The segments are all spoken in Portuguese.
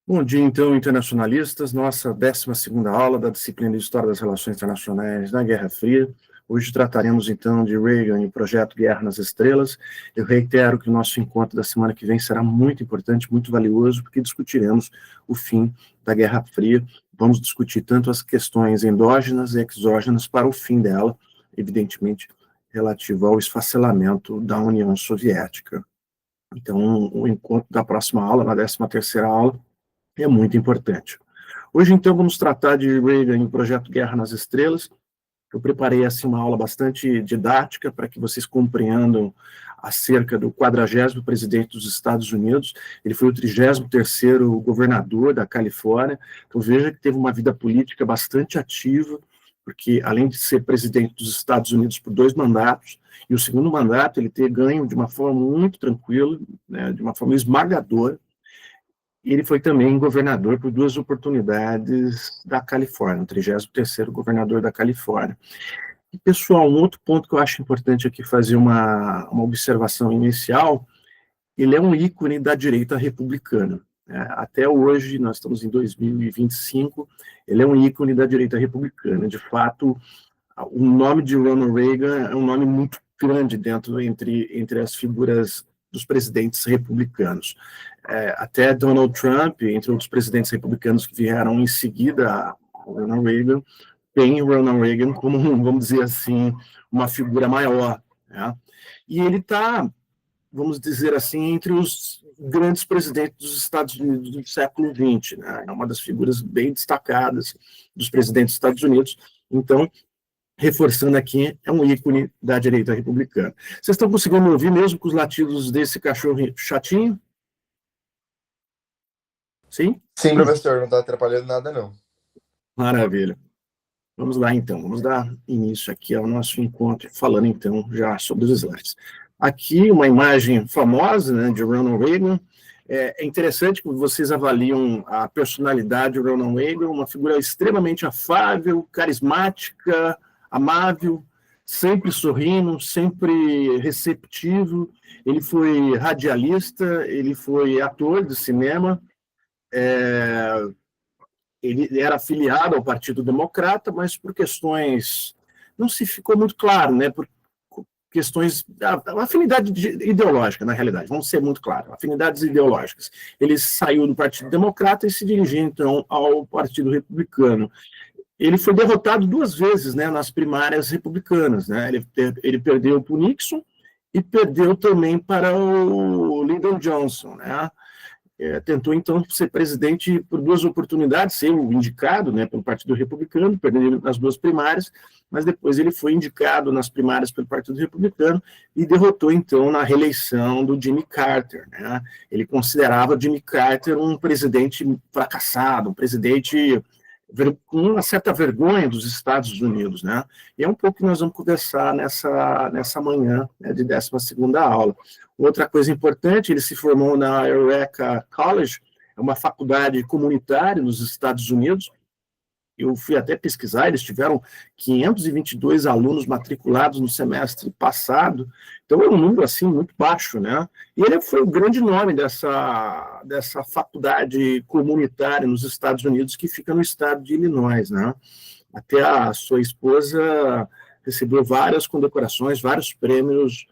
Bom dia, então, internacionalistas. Nossa 12ª aula da disciplina de História das Relações Internacionais na Guerra Fria. Hoje trataremos, então, de Reagan e o projeto Guerra nas Estrelas. Eu reitero que o nosso encontro da semana que vem será muito importante, muito valioso, porque discutiremos o fim da Guerra Fria. Vamos discutir tanto as questões endógenas e exógenas para o fim dela, evidentemente, relativo ao esfacelamento da União Soviética. Então, o encontro da próxima aula, na 13ª aula, é muito importante. Hoje, então, vamos tratar de Reagan e o projeto Guerra nas Estrelas. Eu preparei, assim, uma aula bastante didática para que vocês compreendam acerca do 40º presidente dos Estados Unidos. Ele foi o 33º governador da Califórnia. Então, veja que teve uma vida política bastante ativa, porque, além de ser presidente dos Estados Unidos por 2 mandatos, e o segundo mandato ele ter ganho de uma forma muito tranquila, né, de uma forma esmagadora. Ele foi também governador por 2 oportunidades da Califórnia, o 33º governador da Califórnia. E, pessoal, um outro ponto que eu acho importante aqui fazer uma observação inicial, ele é um ícone da direita republicana. Até hoje, nós estamos em 2025, ele é um ícone da direita republicana. De fato, o nome de Ronald Reagan é um nome muito grande entre as figuras dos presidentes republicanos. Até Donald Trump, entre outros presidentes republicanos que vieram em seguida a Ronald Reagan, tem Ronald Reagan como, vamos dizer assim, uma figura maior. Né? E ele está, vamos dizer assim, entre os grandes presidentes dos Estados Unidos do século XX. Né? É uma das figuras bem destacadas dos presidentes dos Estados Unidos. Então, reforçando aqui, é um ícone da direita republicana. Vocês estão conseguindo me ouvir mesmo com os latidos desse cachorro chatinho? Sim? Sim, professor, não está atrapalhando nada, não. Maravilha. Vamos lá, então. Vamos dar início aqui ao nosso encontro, falando, então, já sobre os slides. Aqui, uma imagem famosa, né, de Ronald Reagan. É interessante que vocês avaliam a personalidade de Ronald Reagan, uma figura extremamente afável, carismática, amável, sempre sorrindo, sempre receptivo. Ele foi radialista, ele foi ator de cinema, ele era afiliado ao Partido Democrata, mas por questões, não se ficou muito claro, né, por questões, afinidade ideológica, na realidade, vamos ser muito claros, afinidades ideológicas. Ele saiu do Partido Democrata e se dirigiu, então, ao Partido Republicano. Ele foi derrotado 2 vezes, né, nas primárias republicanas. Né? Ele perdeu para o Nixon e perdeu também para o Lyndon Johnson. Né? Tentou, então, ser presidente por 2 oportunidades, ser o indicado, né, pelo Partido Republicano, perdendo nas 2 primárias, mas depois ele foi indicado nas primárias pelo Partido Republicano e derrotou, então, na reeleição do Jimmy Carter. Né? Ele considerava Jimmy Carter um presidente fracassado, um presidente com uma certa vergonha dos Estados Unidos, né? E é um pouco que nós vamos conversar nessa manhã, né, de 12ª aula. Outra coisa importante, ele se formou na Eureka College, é uma faculdade comunitária nos Estados Unidos. Eu fui até pesquisar, eles tiveram 522 alunos matriculados no semestre passado, então é um número, assim, muito baixo, né? E ele foi o grande nome dessa faculdade comunitária nos Estados Unidos, que fica no estado de Illinois, né? Até a sua esposa recebeu várias condecorações, vários prêmios,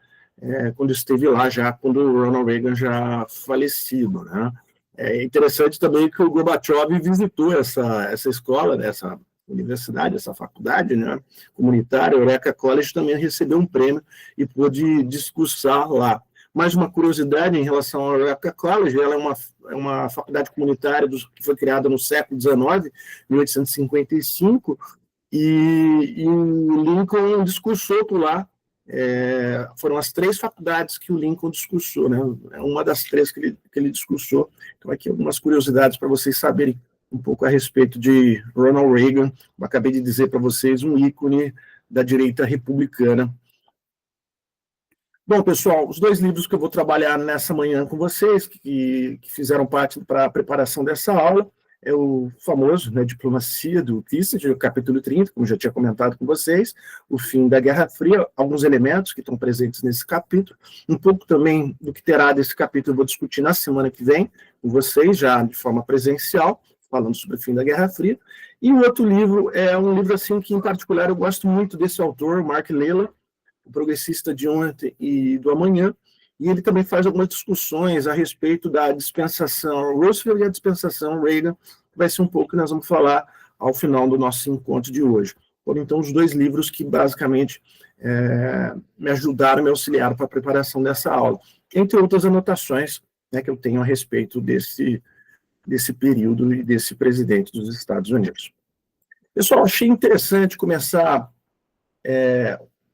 quando esteve lá, já quando o Ronald Reagan já falecido, né? É interessante também que o Gorbachev visitou essa escola, essa universidade, essa faculdade, né, comunitária, Eureka College, também recebeu um prêmio e pôde discursar lá. Mais uma curiosidade em relação ao Eureka College, ela é uma faculdade comunitária que foi criada no século XIX, 1855, e o Lincoln discursou por lá. Foram as 3 faculdades que o Lincoln discursou, né? Uma das 3 que ele discursou. Então, aqui algumas curiosidades para vocês saberem um pouco a respeito de Ronald Reagan. Eu acabei de dizer para vocês, um ícone da direita republicana. Bom, pessoal, os 2 livros que eu vou trabalhar nessa manhã com vocês, que fizeram parte para a preparação dessa aula, é o famoso, né, Diplomacia, do Kissinger, capítulo 30, como já tinha comentado com vocês, o fim da Guerra Fria, alguns elementos que estão presentes nesse capítulo, um pouco também do que terá desse capítulo eu vou discutir na semana que vem, com vocês, já de forma presencial, falando sobre o fim da Guerra Fria. E o outro livro é um livro assim que, em particular, eu gosto muito desse autor, Mark Lella, o progressista de ontem e do amanhã, e ele também faz algumas discussões a respeito da dispensação Roosevelt e a dispensação Reagan, que vai ser um pouco que nós vamos falar ao final do nosso encontro de hoje. Foram, então, os dois livros que, basicamente, me ajudaram, me auxiliaram para a preparação dessa aula, entre outras anotações, né, que eu tenho a respeito desse período e desse presidente dos Estados Unidos. Pessoal, achei interessante começar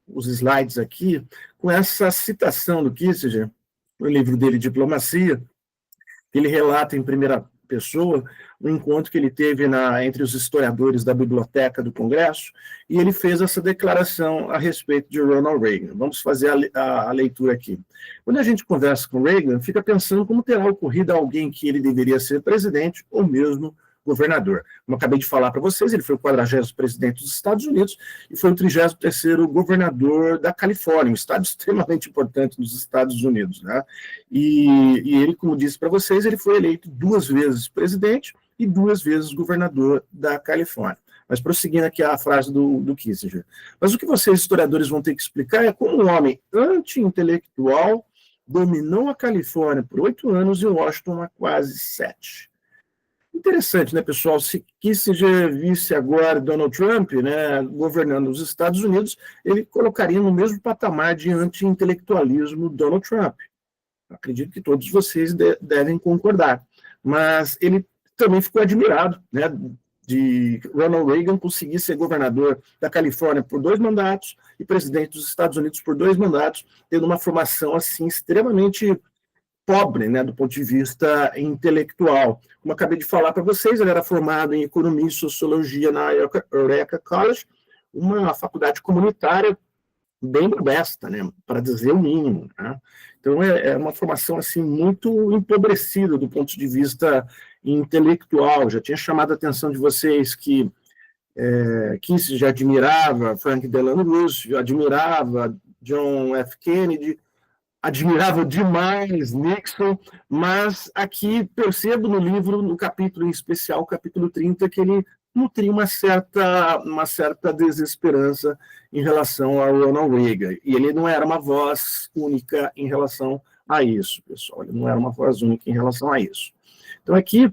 os slides aqui com essa citação do Kissinger, no livro dele, Diplomacia, que ele relata em primeira pessoa um encontro que ele teve entre os historiadores da Biblioteca do Congresso, e ele fez essa declaração a respeito de Ronald Reagan. Vamos fazer a leitura aqui. Quando a gente conversa com Reagan, fica pensando como terá ocorrido a alguém que ele deveria ser presidente ou mesmo governador. Como eu acabei de falar para vocês, ele foi o 40º presidente dos Estados Unidos e foi o 33º governador da Califórnia, um estado extremamente importante dos Estados Unidos, né? E ele, como disse para vocês, ele foi eleito 2 vezes presidente e 2 vezes governador da Califórnia. Mas prosseguindo aqui a frase do Kissinger. Mas o que vocês, historiadores, vão ter que explicar é como um homem anti-intelectual dominou a Califórnia por 8 anos e Washington há quase 7. Interessante, né, pessoal? Se Kissinger visse agora Donald Trump, né, governando os Estados Unidos, ele colocaria no mesmo patamar de anti-intelectualismo Donald Trump. Acredito que todos vocês devem concordar. Mas ele também ficou admirado, né, de Ronald Reagan conseguir ser governador da Califórnia por 2 mandatos e presidente dos Estados Unidos por 2 mandatos, tendo uma formação assim extremamente pobre, né, do ponto de vista intelectual. Como acabei de falar para vocês, ele era formado em Economia e Sociologia na Eureka College, uma faculdade comunitária bem modesta, né, para dizer o mínimo, né? Então, é uma formação assim, muito empobrecida do ponto de vista intelectual. Já tinha chamado a atenção de vocês que Kissinger admirava Frank Delano Roosevelt, admirava John F. Kennedy, admirava demais Nixon, mas aqui percebo no livro, no capítulo em especial, capítulo 30, que ele nutria uma certa desesperança em relação a Ronald Reagan. E ele não era uma voz única em relação a isso, pessoal. Ele não era uma voz única em relação a isso. Então, aqui,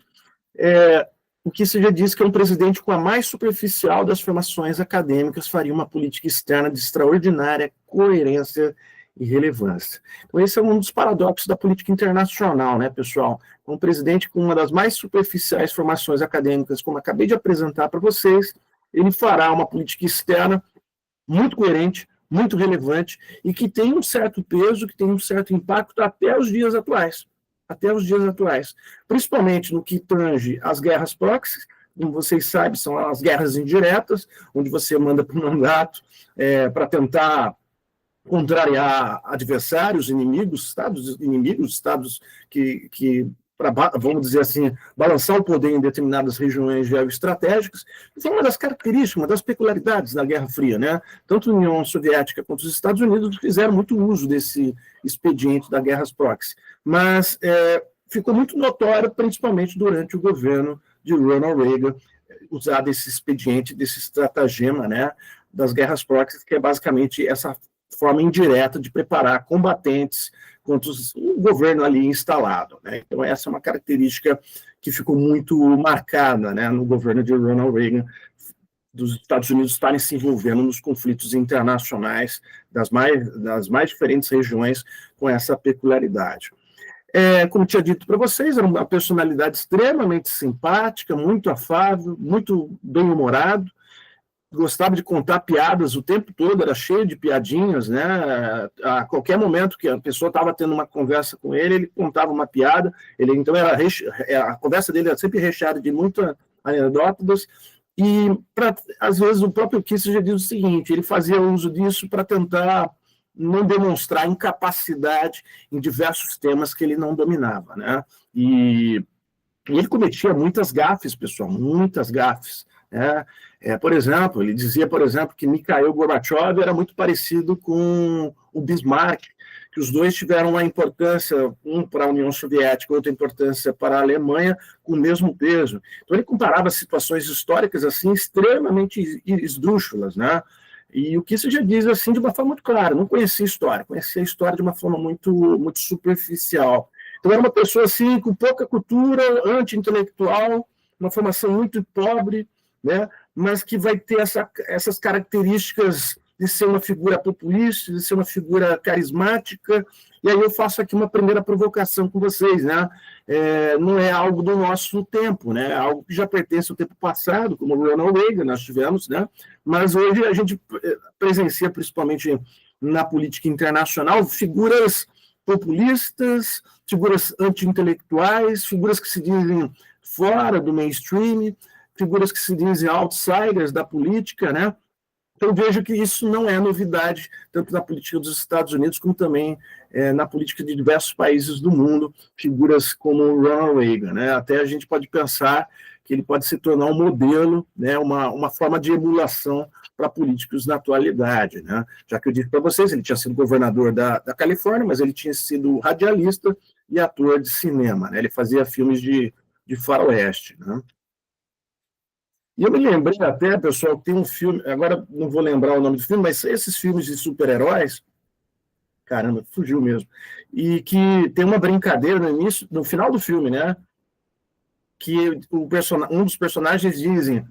o que se já diz que é um presidente com a mais superficial das formações acadêmicas faria uma política externa de extraordinária coerência e relevância. Então, esse é um dos paradoxos da política internacional, né, pessoal? Um presidente com uma das mais superficiais formações acadêmicas, como acabei de apresentar para vocês, ele fará uma política externa muito coerente, muito relevante, e que tem um certo peso, que tem um certo impacto até os dias atuais. Até os dias atuais. Principalmente no que tange às guerras proxies, como vocês sabem, são as guerras indiretas, onde você manda para um mandato para tentar contrariar adversários, inimigos, estados que vamos dizer assim, balançar o poder em determinadas regiões geoestratégicas. Isso é uma das características, uma das peculiaridades da Guerra Fria, né? Tanto a União Soviética quanto os Estados Unidos fizeram muito uso desse expediente da guerras proxy, mas ficou muito notório, principalmente durante o governo de Ronald Reagan, usar esse expediente, desse estratagema, né, das guerras proxy, que é basicamente essa forma indireta de preparar combatentes contra o governo ali instalado, né? Então, essa é uma característica que ficou muito marcada, né, no governo de Ronald Reagan, dos Estados Unidos estarem se envolvendo nos conflitos internacionais das mais diferentes regiões com essa peculiaridade. Como tinha dito para vocês, era uma personalidade extremamente simpática, muito afável, muito bem-humorado, gostava de contar piadas o tempo todo, era cheio de piadinhas, né? A qualquer momento que a pessoa estava tendo uma conversa com ele, ele contava uma piada, então a conversa dele era sempre recheada de muitas anedotas, e às vezes o próprio Kissinger diz o seguinte, ele fazia uso disso para tentar não demonstrar incapacidade em diversos temas que ele não dominava, né? E ele cometia muitas gafes, pessoal, muitas gafes, Por exemplo, ele dizia, por exemplo, que Mikhail Gorbachev era muito parecido com o Bismarck, que os dois tiveram uma importância, um para a União Soviética, outra importância para a Alemanha, com o mesmo peso. Então ele comparava situações históricas assim extremamente esdrúxulas, né? E o Kissinger diz assim de uma forma muito clara: não conhecia a história, conhecia a história de uma forma muito superficial. Então era uma pessoa assim com pouca cultura, anti-intelectual, uma formação muito pobre, né? Mas que vai ter essas características de ser uma figura populista, de ser uma figura carismática. E aí eu faço aqui uma primeira provocação com vocês, né? Não é algo do nosso tempo, né? É algo que já pertence ao tempo passado, como o Ronald Reagan nós tivemos, né? Mas hoje a gente presencia, principalmente na política internacional, figuras populistas, figuras anti-intelectuais, figuras que se dizem fora do mainstream, figuras que se dizem outsiders da política, né? Então, vejo que isso não é novidade, tanto na política dos Estados Unidos, como também na política de diversos países do mundo, figuras como o Ronald Reagan, né? Até a gente pode pensar que ele pode se tornar um modelo, né? uma forma de emulação para políticos na atualidade, né? Já que eu disse para vocês, ele tinha sido governador da Califórnia, mas ele tinha sido radialista e ator de cinema, né? Ele fazia filmes de faroeste, né? E eu me lembrei até, pessoal, que tem um filme, agora não vou lembrar o nome do filme, mas esses filmes de super-heróis, caramba, fugiu mesmo, e que tem uma brincadeira no final do filme, né? Que um dos personagens dizem: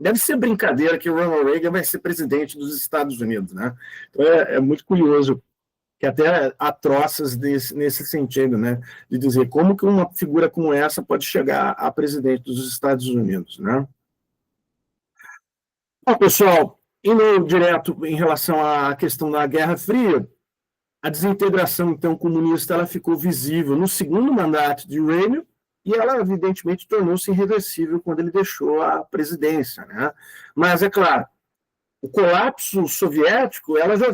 deve ser brincadeira que o Ronald Reagan vai ser presidente dos Estados Unidos, né? Então é muito curioso, que até há troças nesse sentido, né? De dizer como que uma figura como essa pode chegar a presidente dos Estados Unidos, né? Bom, pessoal, indo direto em relação à questão da Guerra Fria, a desintegração, então, comunista ela ficou visível no segundo mandato de Reagan e ela, evidentemente, tornou-se irreversível quando ele deixou a presidência, né? Mas, é claro, o colapso soviético ela já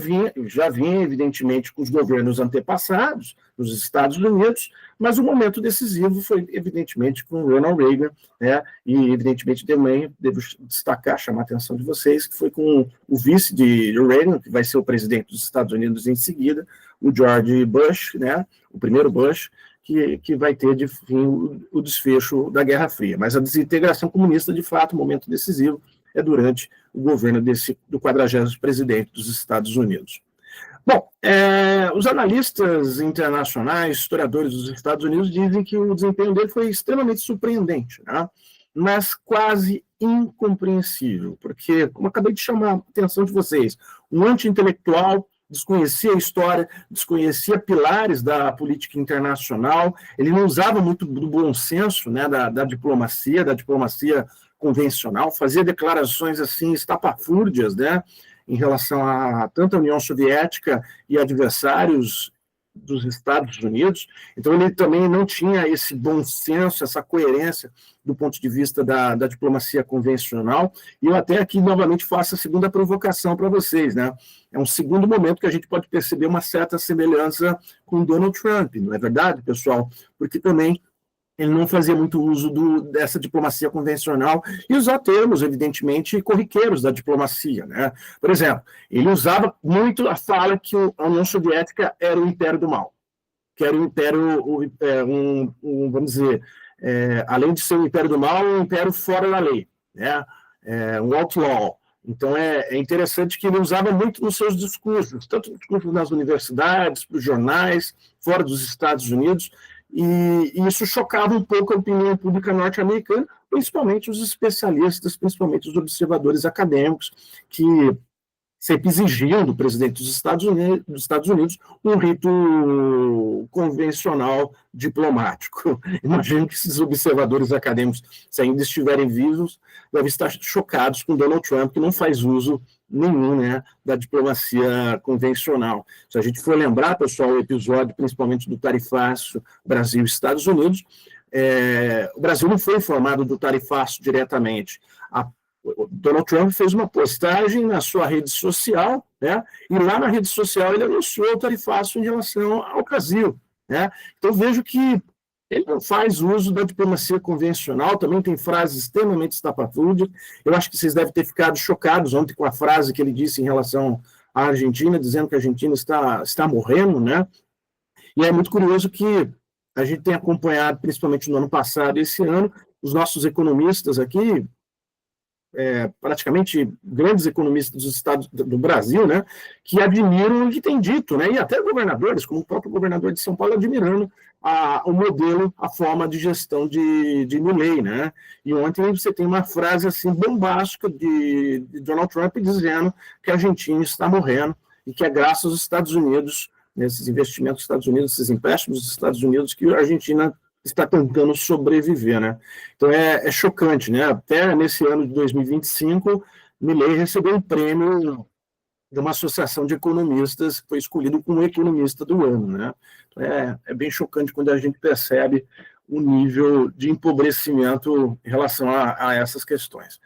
vinha, evidentemente, com os governos antepassados, nos Estados Unidos, mas o momento decisivo foi, evidentemente, com Ronald Reagan, né? E, evidentemente, também devo destacar, chamar a atenção de vocês, que foi com o vice de Reagan, que vai ser o presidente dos Estados Unidos em seguida, o George Bush, né? O primeiro Bush, que vai ter, de fim, o desfecho da Guerra Fria. Mas a desintegração comunista, de fato, o momento decisivo é durante o governo do 40º presidente dos Estados Unidos. Bom, os analistas internacionais, historiadores dos Estados Unidos, dizem que o desempenho dele foi extremamente surpreendente, né? Mas quase incompreensível, porque, como acabei de chamar a atenção de vocês, um anti-intelectual, desconhecia a história, desconhecia pilares da política internacional, ele não usava muito do bom senso, né, da diplomacia convencional, fazia declarações assim estapafúrdias, né, em relação a tanto a União Soviética e adversários dos Estados Unidos. Então ele também não tinha esse bom senso, essa coerência do ponto de vista da diplomacia convencional. E eu até aqui novamente faço a segunda provocação para vocês, né? É um segundo momento que a gente pode perceber uma certa semelhança com Donald Trump, não é verdade, pessoal? Porque também ele não fazia muito uso dessa diplomacia convencional e usava termos, evidentemente, corriqueiros da diplomacia, né? Por exemplo, ele usava muito a fala que a União Soviética era o império do mal, que era o império, vamos dizer, além de ser um império do mal, um império fora da lei, né? Um outlaw. Então, é interessante que ele usava muito nos seus discursos, tanto nos discursos nas universidades, nos jornais, fora dos Estados Unidos, e isso chocava um pouco a opinião pública norte-americana, principalmente os especialistas, principalmente os observadores acadêmicos, que sempre exigiam do presidente dos Estados Unidos um rito convencional diplomático. Imagino que esses observadores acadêmicos, se ainda estiverem vivos, devem estar chocados com Donald Trump, que não faz uso nenhum, né, da diplomacia convencional. Se a gente for lembrar, pessoal, o episódio principalmente do tarifaço Brasil e Estados Unidos, o Brasil não foi informado do tarifaço diretamente. O Donald Trump fez uma postagem na sua rede social, né, e lá na rede social ele anunciou o tarifaço em relação ao Brasil, né? Então vejo que Ele não faz uso da diplomacia convencional, também tem frases extremamente estapafúrdias. Eu acho que vocês devem ter ficado chocados ontem com a frase que ele disse em relação à Argentina, dizendo que a Argentina está morrendo, né? E é muito curioso que a gente tem acompanhado, principalmente no ano passado e esse ano, os nossos economistas aqui, praticamente grandes economistas dos estados do Brasil, né, que admiram o que tem dito, né, e até governadores, como o próprio governador de São Paulo, admirando o modelo, a forma de gestão de Milei, né. E ontem você tem uma frase assim bombástica de Donald Trump dizendo que a Argentina está morrendo e que é graças aos Estados Unidos, nesses investimentos dos Estados Unidos, esses empréstimos dos Estados Unidos, que a Argentina está tentando sobreviver, né? Então é chocante, né? Até nesse ano de 2025, Milei recebeu um prêmio de uma associação de economistas, foi escolhido como economista do ano, né? Então, é bem chocante quando a gente percebe o nível de empobrecimento em relação a essas questões.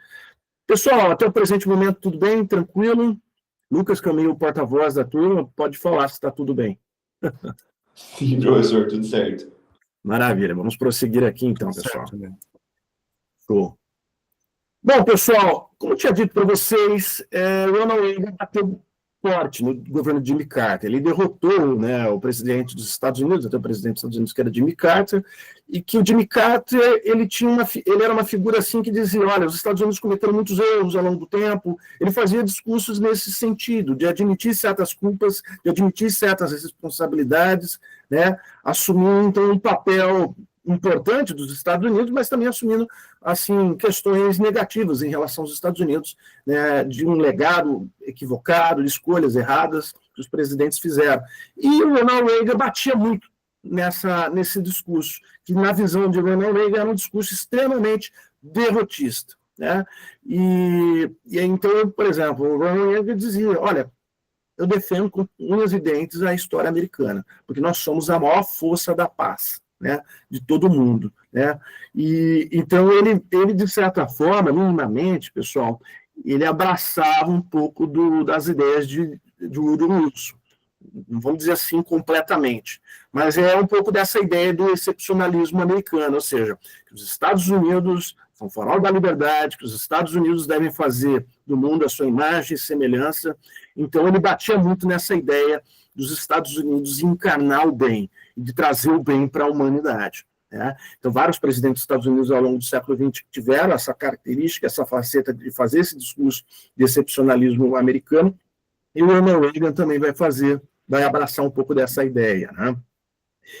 Pessoal, até o presente momento tudo bem? Tranquilo? Lucas Camilo, porta-voz da turma, pode falar se está tudo bem. Sim, professor, tudo certo. Maravilha, vamos prosseguir aqui então, pessoal. Certo, né? Show. Bom, pessoal, como eu tinha dito para vocês, Ronald Reagan bateu forte no governo de Jimmy Carter. Ele derrotou, né, o presidente dos Estados Unidos, até o presidente dos Estados Unidos, que era Jimmy Carter, e que o Jimmy Carter ele era uma figura assim que dizia, olha, os Estados Unidos cometeram muitos erros ao longo do tempo. Ele fazia discursos nesse sentido, de admitir certas culpas, de admitir certas responsabilidades, né, assumindo então um papel importante dos Estados Unidos, mas também assumindo assim questões negativas em relação aos Estados Unidos, né, de um legado equivocado, de escolhas erradas que os presidentes fizeram. E o Ronald Reagan batia muito nesse discurso, que na visão de Ronald Reagan era um discurso extremamente derrotista, né? E então, por exemplo, o Ronald Reagan dizia, olha, eu defendo com unhas e dentes a história americana, porque nós somos a maior força da paz, né, de todo mundo, né? E então ele de certa forma, minimamente, pessoal, ele abraçava um pouco das ideias de Woodrow Wilson. Não vamos dizer assim completamente, mas é um pouco dessa ideia do excepcionalismo americano, ou seja, que os Estados Unidos são o farol da liberdade, que os Estados Unidos devem fazer do mundo a sua imagem e semelhança. Então ele batia muito nessa ideia dos Estados Unidos encarnar o bem, e de trazer o bem para a humanidade, né? Então, vários presidentes dos Estados Unidos ao longo do século XX tiveram essa característica, essa faceta de fazer esse discurso de excepcionalismo americano, e o Ronald Reagan também vai abraçar um pouco dessa ideia, né?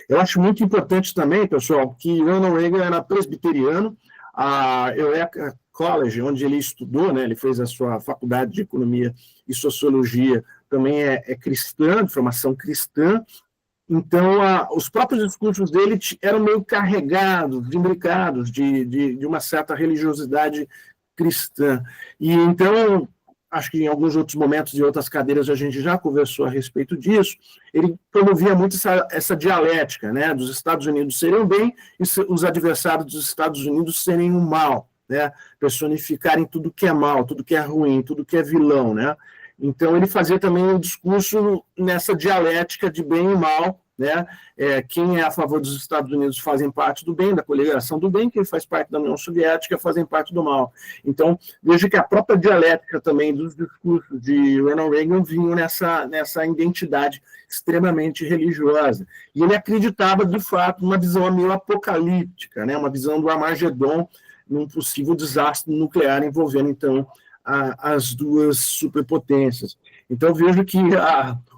Eu acho muito importante também, pessoal, que Ronald Reagan era presbiteriano, a Eureka College, onde ele estudou, né, ele fez a sua faculdade de Economia e Sociologia, também é cristã, de formação cristã. Então, os próprios discursos dele eram meio carregados, imbricados de uma certa religiosidade cristã. E então, acho que em alguns outros momentos e outras cadeiras a gente já conversou a respeito disso, ele promovia muito essa dialética, né, dos Estados Unidos serem o bem e os adversários dos Estados Unidos serem o mal, né, personificarem tudo que é mal, tudo que é ruim, tudo que é vilão, né. Então, ele fazia também um discurso nessa dialética de bem e mal, né? Quem é a favor dos Estados Unidos fazem parte do bem, da coligação do bem, quem faz parte da União Soviética fazem parte do mal. Então, veja que a própria dialética também dos discursos de Ronald Reagan vinham nessa identidade extremamente religiosa. E ele acreditava, de fato, numa visão meio apocalíptica, né? Uma visão do Armagedon, num possível desastre nuclear envolvendo, então, as duas superpotências. Então, vejo que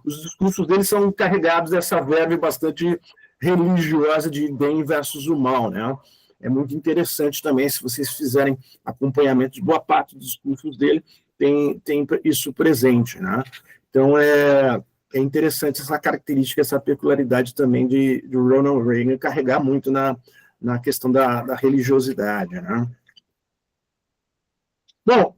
os discursos dele são carregados dessa verve bastante religiosa de bem versus o mal, né? É muito interessante também, se vocês fizerem acompanhamento de boa parte dos discursos dele, tem isso presente, né? Então, é interessante essa característica, essa peculiaridade também de Ronald Reagan carregar muito na questão da religiosidade, né? Bom,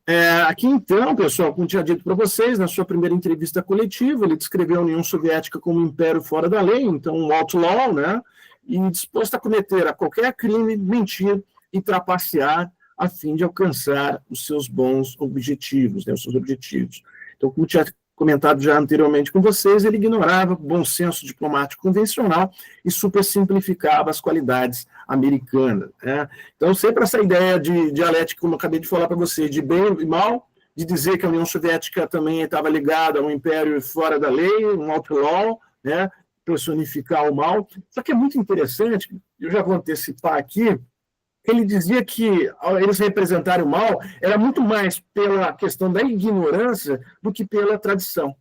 aqui então, pessoal, como tinha dito para vocês, na sua primeira entrevista coletiva, ele descreveu a União Soviética como um império fora da lei, então um outlaw, né, e disposto a cometer a qualquer crime, mentir e trapacear a fim de alcançar os seus bons objetivos, né, os seus objetivos. Então, como tinha comentado já anteriormente com vocês, ele ignorava o bom senso diplomático convencional e supersimplificava as qualidades americanas, né? Então, sempre essa ideia de dialética, como eu acabei de falar para vocês, de bem e mal, de dizer que a União Soviética também estava ligada a um império fora da lei, um outlaw, né? Personificar o mal. Só que é muito interessante, eu já vou antecipar aqui, ele dizia que ao eles representarem o mal era muito mais pela questão da ignorância do que pela tradição.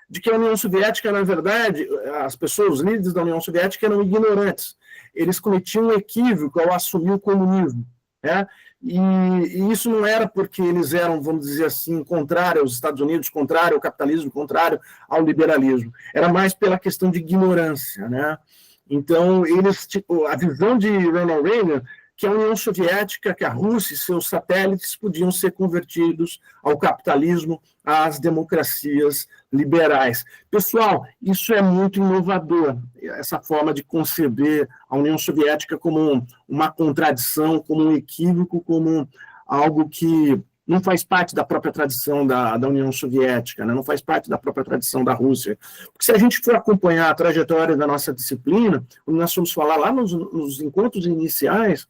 De que a União Soviética, na verdade, as pessoas, os líderes da União Soviética eram ignorantes. Eles cometiam um equívoco ao assumir o comunismo, né? E isso não era porque eles eram, vamos dizer assim, contrário aos Estados Unidos, contrário ao capitalismo, contrário ao liberalismo. Era mais pela questão de ignorância, né? Então, eles, tipo, a visão de Ronald Reagan, que a União Soviética, que a Rússia e seus satélites podiam ser convertidos ao capitalismo, às democracias liberais. Pessoal, isso é muito inovador, essa forma de conceber a União Soviética como uma contradição, como um equívoco, como algo que não faz parte da própria tradição da União Soviética, né? Não faz parte da própria tradição da Rússia. Porque se a gente for acompanhar a trajetória da nossa disciplina, quando nós fomos falar lá nos encontros iniciais,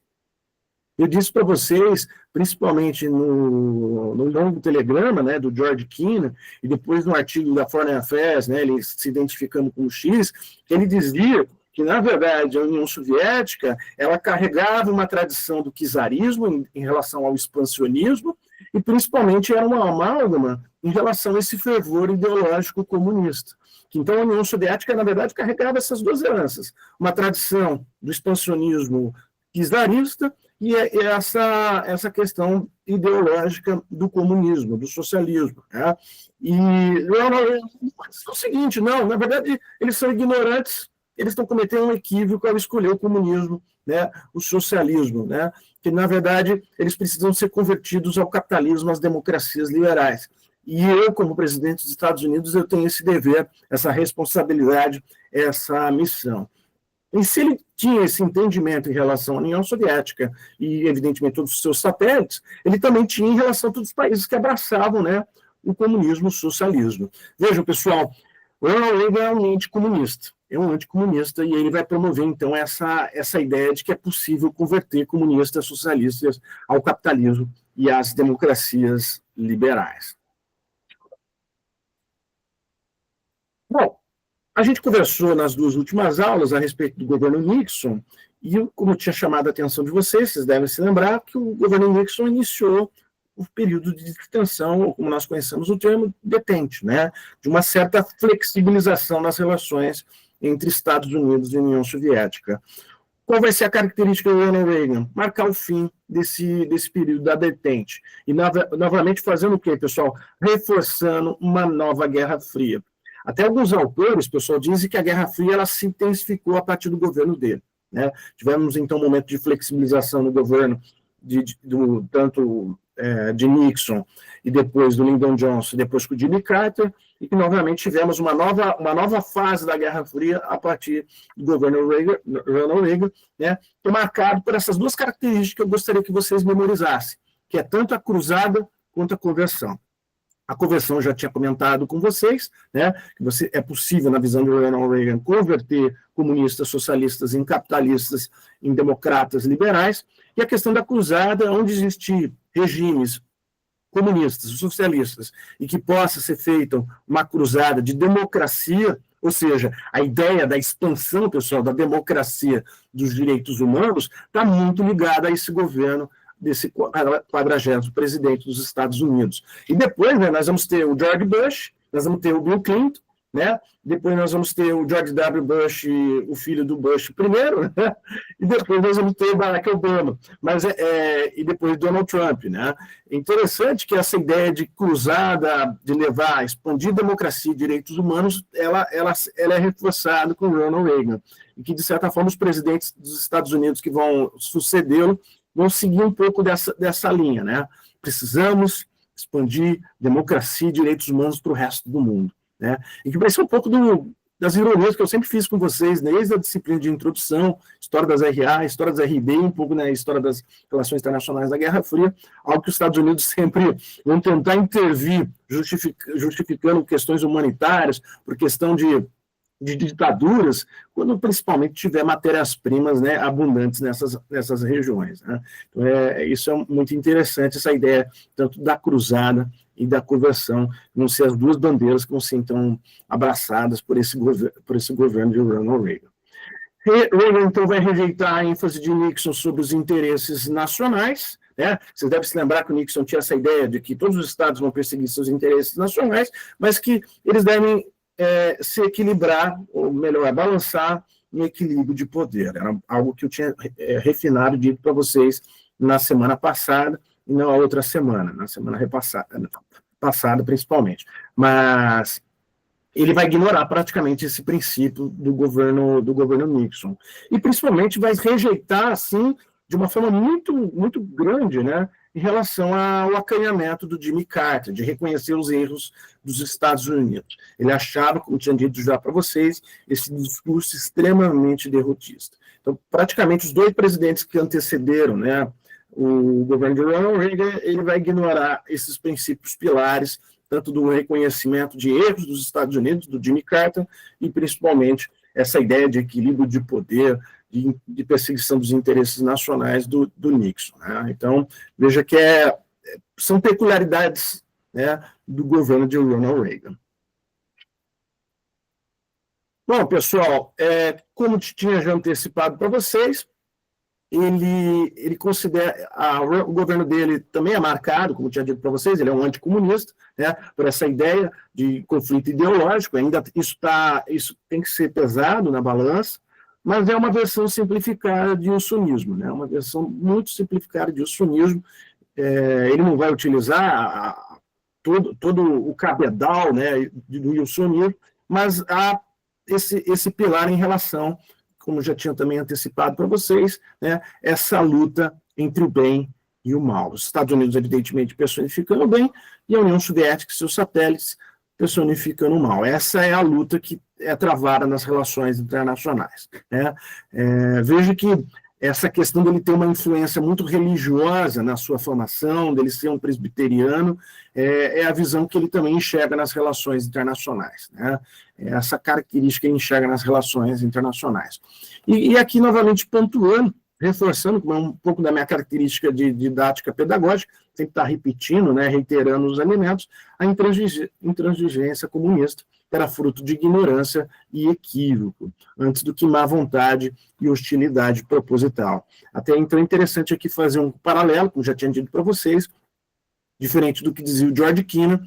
eu disse para vocês, principalmente no longo telegrama, né, do George Kennan, e depois no artigo da Foreign Affairs, né, ele se identificando com o X, que ele dizia que, na verdade, a União Soviética ela carregava uma tradição do czarismo em relação ao expansionismo, e principalmente era uma amálgama em relação a esse fervor ideológico comunista. Então, a União Soviética, na verdade, carregava essas duas heranças, uma tradição do expansionismo czarista e essa questão ideológica do comunismo, do socialismo, né? E é o seguinte, não, na verdade, eles são ignorantes, eles estão cometendo um equívoco ao escolher o comunismo, né, o socialismo, né, que, na verdade, eles precisam ser convertidos ao capitalismo, às democracias liberais. E eu, como presidente dos Estados Unidos, eu tenho esse dever, essa responsabilidade, essa missão. E se ele tinha esse entendimento em relação à União Soviética e, evidentemente, todos os seus satélites, ele também tinha em relação a todos os países que abraçavam, né, o comunismo, o socialismo. Vejam, pessoal, o Ronald Reagan é um anticomunista, e ele vai promover, então, essa ideia de que é possível converter comunistas, socialistas ao capitalismo e às democracias liberais. Bom, a gente conversou nas duas últimas aulas a respeito do governo Nixon, e como tinha chamado a atenção de vocês devem se lembrar que o governo Nixon iniciou o período de distensão, ou como nós conhecemos o termo, detente, né, de uma certa flexibilização nas relações entre Estados Unidos e União Soviética. Qual vai ser a característica do Ronald Reagan? Marcar o fim desse período da detente. E, novamente, fazendo o quê, pessoal? Reforçando uma nova Guerra Fria. Até alguns autores, pessoal, dizem que a Guerra Fria ela se intensificou a partir do governo dele, né? Tivemos, então, um momento de flexibilização no governo tanto de Nixon e depois do Lyndon Johnson, depois com o Jimmy Carter, e que, novamente, tivemos uma nova fase da Guerra Fria a partir do governo Ronald Reagan, né? Que é marcado por essas duas características que eu gostaria que vocês memorizassem, que é tanto a cruzada quanto a conversão. A conversão eu já tinha comentado com vocês, né, que é possível, na visão de Ronald Reagan, converter comunistas, socialistas em capitalistas, em democratas liberais, e a questão da cruzada, onde existir regimes comunistas, socialistas, e que possa ser feita uma cruzada de democracia, ou seja, a ideia da expansão, pessoal, da democracia dos direitos humanos, está muito ligada a esse governo desse 40º presidente dos Estados Unidos. E depois, né, nós vamos ter o George Bush, nós vamos ter o Bill Clinton, né? Depois nós vamos ter o George W. Bush, o filho do Bush primeiro, né? E depois nós vamos ter o Barack Obama, e depois Donald Trump, né? É interessante que essa ideia de cruzada, de levar, expandir democracia e direitos humanos, ela é reforçada com Ronald Reagan, e que, de certa forma, os presidentes dos Estados Unidos que vão sucedê-lo vão seguir um pouco dessa linha, né? Precisamos expandir democracia e direitos humanos para o resto do mundo, né? E que vai ser um pouco das ironias que eu sempre fiz com vocês, desde a disciplina de introdução, história das RA, história das RB, um pouco na história das relações internacionais da Guerra Fria, algo que os Estados Unidos sempre vão tentar intervir, justificando questões humanitárias, por questão de ditaduras, quando principalmente tiver matérias-primas, né, abundantes nessas regiões. Né? Então, isso é muito interessante, essa ideia tanto da cruzada e da conversão, não ser as duas bandeiras que vão ser, então, abraçadas por esse governo de Ronald Reagan. Reagan, então, vai rejeitar a ênfase de Nixon sobre os interesses nacionais, né? Vocês devem se lembrar que o Nixon tinha essa ideia de que todos os estados vão perseguir seus interesses nacionais, mas que eles devem se equilibrar, ou melhor, balançar um equilíbrio de poder. Era algo que eu tinha refinado, dito para vocês na semana passada, e não a outra semana, na semana passada principalmente. Mas ele vai ignorar praticamente esse princípio do governo Nixon. E principalmente vai rejeitar, assim, de uma forma muito, muito grande, né, em relação ao acanhamento do Jimmy Carter, de reconhecer os erros dos Estados Unidos. Ele achava, como tinha dito já para vocês, esse discurso extremamente derrotista. Então, praticamente, os dois presidentes que antecederam, né, o governo de Ronald Reagan, ele vai ignorar esses princípios pilares, tanto do reconhecimento de erros dos Estados Unidos, do Jimmy Carter, e principalmente essa ideia de equilíbrio de poder, de perseguição dos interesses nacionais do Nixon. Né? Então, veja que são peculiaridades, né, do governo de Ronald Reagan. Bom, pessoal, como tinha já antecipado para vocês, ele considera, o governo dele também é marcado, como tinha dito para vocês, ele é um anticomunista, né, por essa ideia de conflito ideológico, ainda isso tem que ser pesado na balança, mas é uma versão simplificada de wilsonismo, né, uma versão muito simplificada de wilsonismo. Ele não vai utilizar todo o cabedal, né, do wilsonismo, mas há esse pilar em relação, como já tinha também antecipado para vocês, né, essa luta entre o bem e o mal. Os Estados Unidos, evidentemente, personificando o bem, e a União Soviética e seus satélites personificando o mal. Essa é a luta que é travada nas relações internacionais. Né? Veja que essa questão dele ter uma influência muito religiosa na sua formação, dele ser um presbiteriano, é a visão que ele também enxerga nas relações internacionais. Né? Essa característica ele enxerga nas relações internacionais. E aqui, novamente, pontuando, reforçando, como é um pouco da minha característica de didática pedagógica, sempre estar repetindo, né, reiterando os elementos, a intransigência comunista era fruto de ignorância e equívoco, antes do que má vontade e hostilidade proposital. Até então é interessante aqui fazer um paralelo, como já tinha dito para vocês, diferente do que dizia o George Kennan,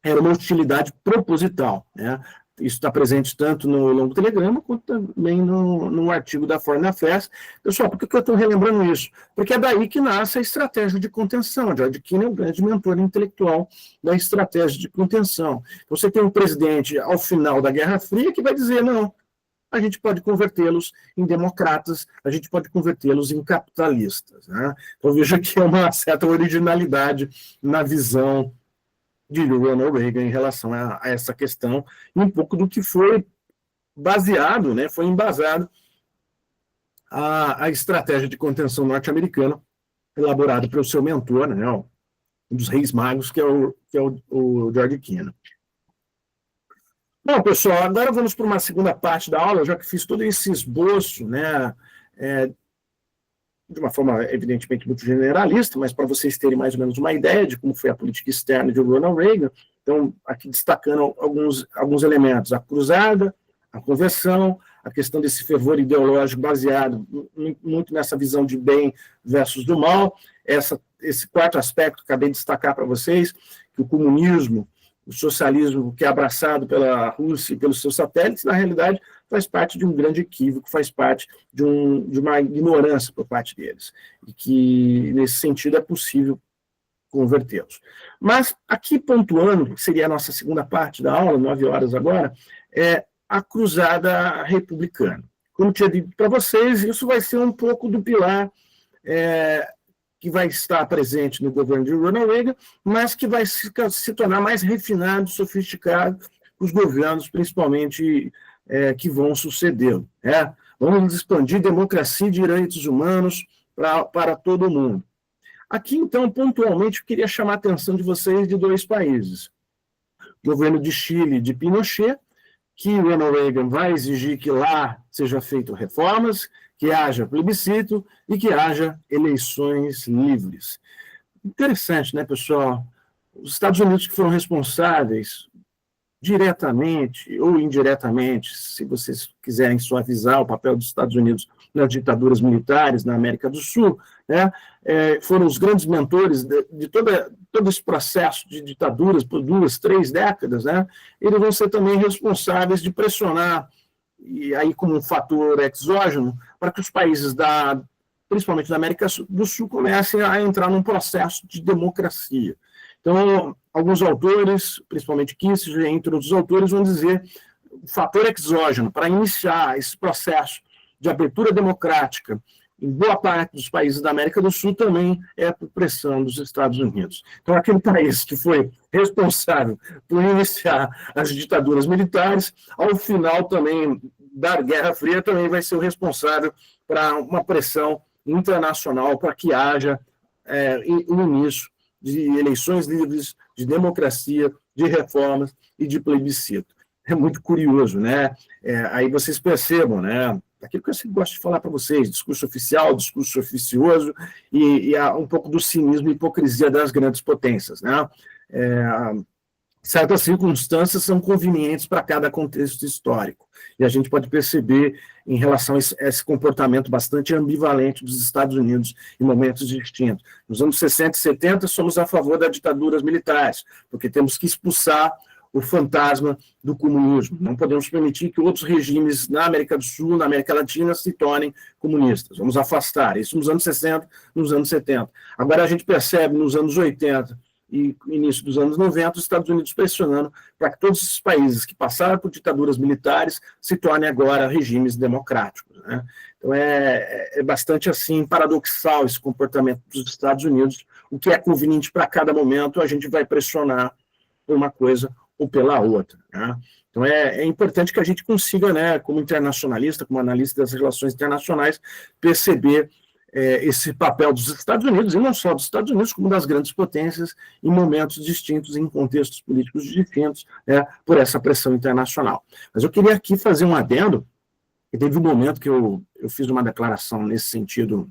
era uma hostilidade proposital, né? Isso está presente tanto no longo telegrama, quanto também no artigo da Foreign Affairs. Pessoal, por que eu estou relembrando isso? Porque é daí que nasce a estratégia de contenção. George Kennan é o grande mentor intelectual da estratégia de contenção. Você tem um presidente, ao final da Guerra Fria, que vai dizer, não, a gente pode convertê-los em democratas, a gente pode convertê-los em capitalistas. Né? Então, veja que é uma certa originalidade na visão de Ronald Reagan em relação a essa questão, e um pouco do que foi baseado, né, foi embasado a estratégia de contenção norte-americana elaborada pelo seu mentor, né, um dos reis magos, que é o George Kennan. Bom, pessoal, agora vamos para uma segunda parte da aula, já que fiz todo esse esboço, né, de uma forma, evidentemente, muito generalista, mas para vocês terem mais ou menos uma ideia de como foi a política externa de Ronald Reagan. Então, aqui destacando alguns elementos: a cruzada, a conversão, a questão desse fervor ideológico baseado muito nessa visão de bem versus do mal, esse quarto aspecto que acabei de destacar para vocês, que o comunismo, o socialismo que é abraçado pela Rússia e pelos seus satélites, na realidade, faz parte de um grande equívoco, faz parte de uma ignorância por parte deles, e que, nesse sentido, é possível convertê-los. Mas, aqui pontuando, que seria a nossa segunda parte da aula, 9 horas agora, é a cruzada republicana. Como tinha dito para vocês, isso vai ser um pouco do pilar que vai estar presente no governo de Ronald Reagan, mas que vai se tornar mais refinado, sofisticado, os governos, principalmente que vão sucedê-lo. Vamos expandir democracia e direitos humanos para todo mundo. Aqui, então, pontualmente, eu queria chamar a atenção de vocês de dois países. O governo de Chile, de Pinochet, que o Ronald Reagan vai exigir que lá sejam feitas reformas, que haja plebiscito e que haja eleições livres. Interessante, né, pessoal? Os Estados Unidos que foram responsáveis diretamente ou indiretamente, se vocês quiserem suavizar o papel dos Estados Unidos nas ditaduras militares na América do Sul, foram os grandes mentores de todo esse processo de ditaduras por 2, 3 décadas, eles vão ser também responsáveis de pressionar, e aí como um fator exógeno, para que os países principalmente da América do Sul comecem a entrar num processo de democracia. Então, alguns autores, principalmente Kissinger, entre outros autores, vão dizer o fator exógeno para iniciar esse processo de abertura democrática em boa parte dos países da América do Sul também é por pressão dos Estados Unidos. Então, aquele país que foi responsável por iniciar as ditaduras militares, ao final também da Guerra Fria, também vai ser o responsável para uma pressão internacional para que haja o início de eleições livres, de democracia, de reformas e de plebiscito. É muito curioso, né? Aí vocês percebam, né? Aquilo que eu sempre gosto de falar para vocês, discurso oficial, discurso oficioso e um pouco do cinismo e hipocrisia das grandes potências, né? Certas circunstâncias são convenientes para cada contexto histórico. E a gente pode perceber, em relação a esse comportamento bastante ambivalente dos Estados Unidos em momentos distintos. Nos anos 60 e 70, somos a favor das ditaduras militares, porque temos que expulsar o fantasma do comunismo. Não podemos permitir que outros regimes na América do Sul, na América Latina, se tornem comunistas. Vamos afastar. Isso nos anos 60, nos anos 70. Agora a gente percebe, nos anos 80, e início dos anos 90, os Estados Unidos pressionando para que todos esses países que passaram por ditaduras militares se tornem agora regimes democráticos, né? Então é bastante assim paradoxal esse comportamento dos Estados Unidos. O que é conveniente para cada momento, a gente vai pressionar por uma coisa ou pela outra, né? Então é importante que a gente consiga, né, como internacionalista, como analista das relações internacionais, perceber esse papel dos Estados Unidos, e não só dos Estados Unidos, como das grandes potências, em momentos distintos, em contextos políticos distintos, por essa pressão internacional. Mas eu queria aqui fazer um adendo, e teve um momento que eu fiz uma declaração nesse sentido,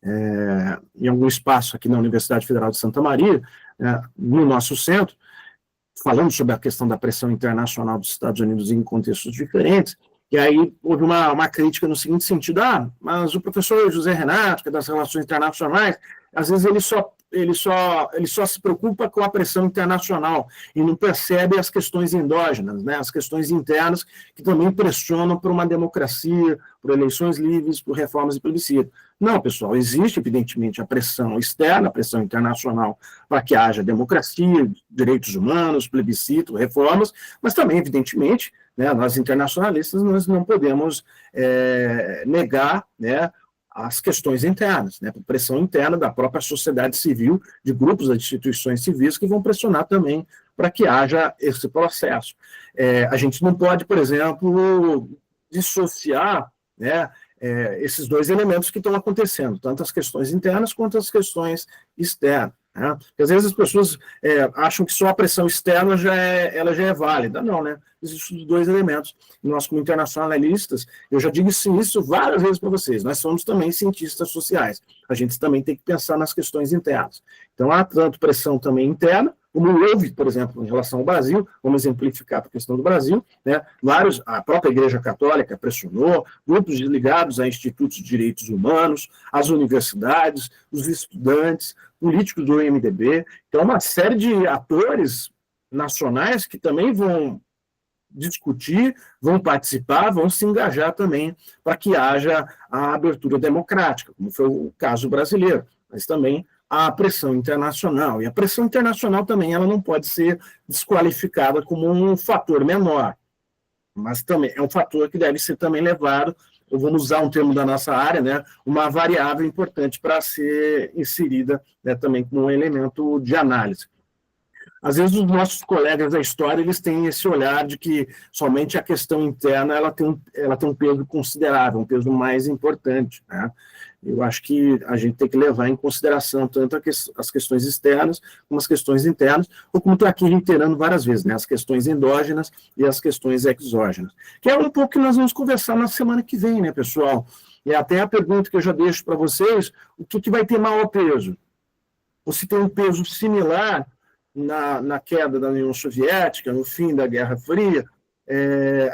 em algum espaço aqui na Universidade Federal de Santa Maria, no nosso centro, falando sobre a questão da pressão internacional dos Estados Unidos em contextos diferentes. E aí houve uma crítica no seguinte sentido: mas o professor José Renato, que é das relações internacionais, às vezes ele só se preocupa com a pressão internacional e não percebe as questões endógenas, né, as questões internas que também pressionam por uma democracia, por eleições livres, por reformas e plebiscito. Não, pessoal, existe evidentemente a pressão externa, a pressão internacional para que haja democracia, direitos humanos, plebiscito, reformas, mas também, evidentemente, né, nós internacionalistas nós não podemos negar, né, as questões internas, né, pressão interna da própria sociedade civil, de grupos, de instituições civis que vão pressionar também para que haja esse processo. A gente não pode, por exemplo, dissociar, né, esses dois elementos que estão acontecendo, tanto as questões internas quanto as questões externas. Né? Porque às vezes as pessoas acham que só a pressão externa ela já é válida. Não, né? Existem os dois elementos. E nós, como internacionalistas, eu já digo isso várias vezes para vocês, nós somos também cientistas sociais. A gente também tem que pensar nas questões internas. Então, há tanto pressão também interna, como houve, por exemplo, em relação ao Brasil, vamos exemplificar a questão do Brasil, né? A própria Igreja Católica pressionou, grupos ligados a institutos de direitos humanos, as universidades, os estudantes, políticos do MDB, então uma série de atores nacionais que também vão discutir, vão participar, vão se engajar também para que haja a abertura democrática, como foi o caso brasileiro, mas também a pressão internacional. E a pressão internacional também ela não pode ser desqualificada como um fator menor, mas também é um fator que deve ser também levado, eu vou usar um termo da nossa área, né, uma variável importante para ser inserida, né, também como um elemento de análise. Às vezes os nossos colegas da história eles têm esse olhar de que somente a questão interna ela tem um peso considerável, um peso mais importante, né? Eu acho que a gente tem que levar em consideração tanto as questões externas como as questões internas, ou como estou aqui reiterando várias vezes, né? As questões endógenas e as questões exógenas, que é um pouco que nós vamos conversar na semana que vem, né, pessoal? E até a pergunta que eu já deixo para vocês, o que vai ter maior peso? Ou se tem um peso similar na queda da União Soviética, no fim da Guerra Fria,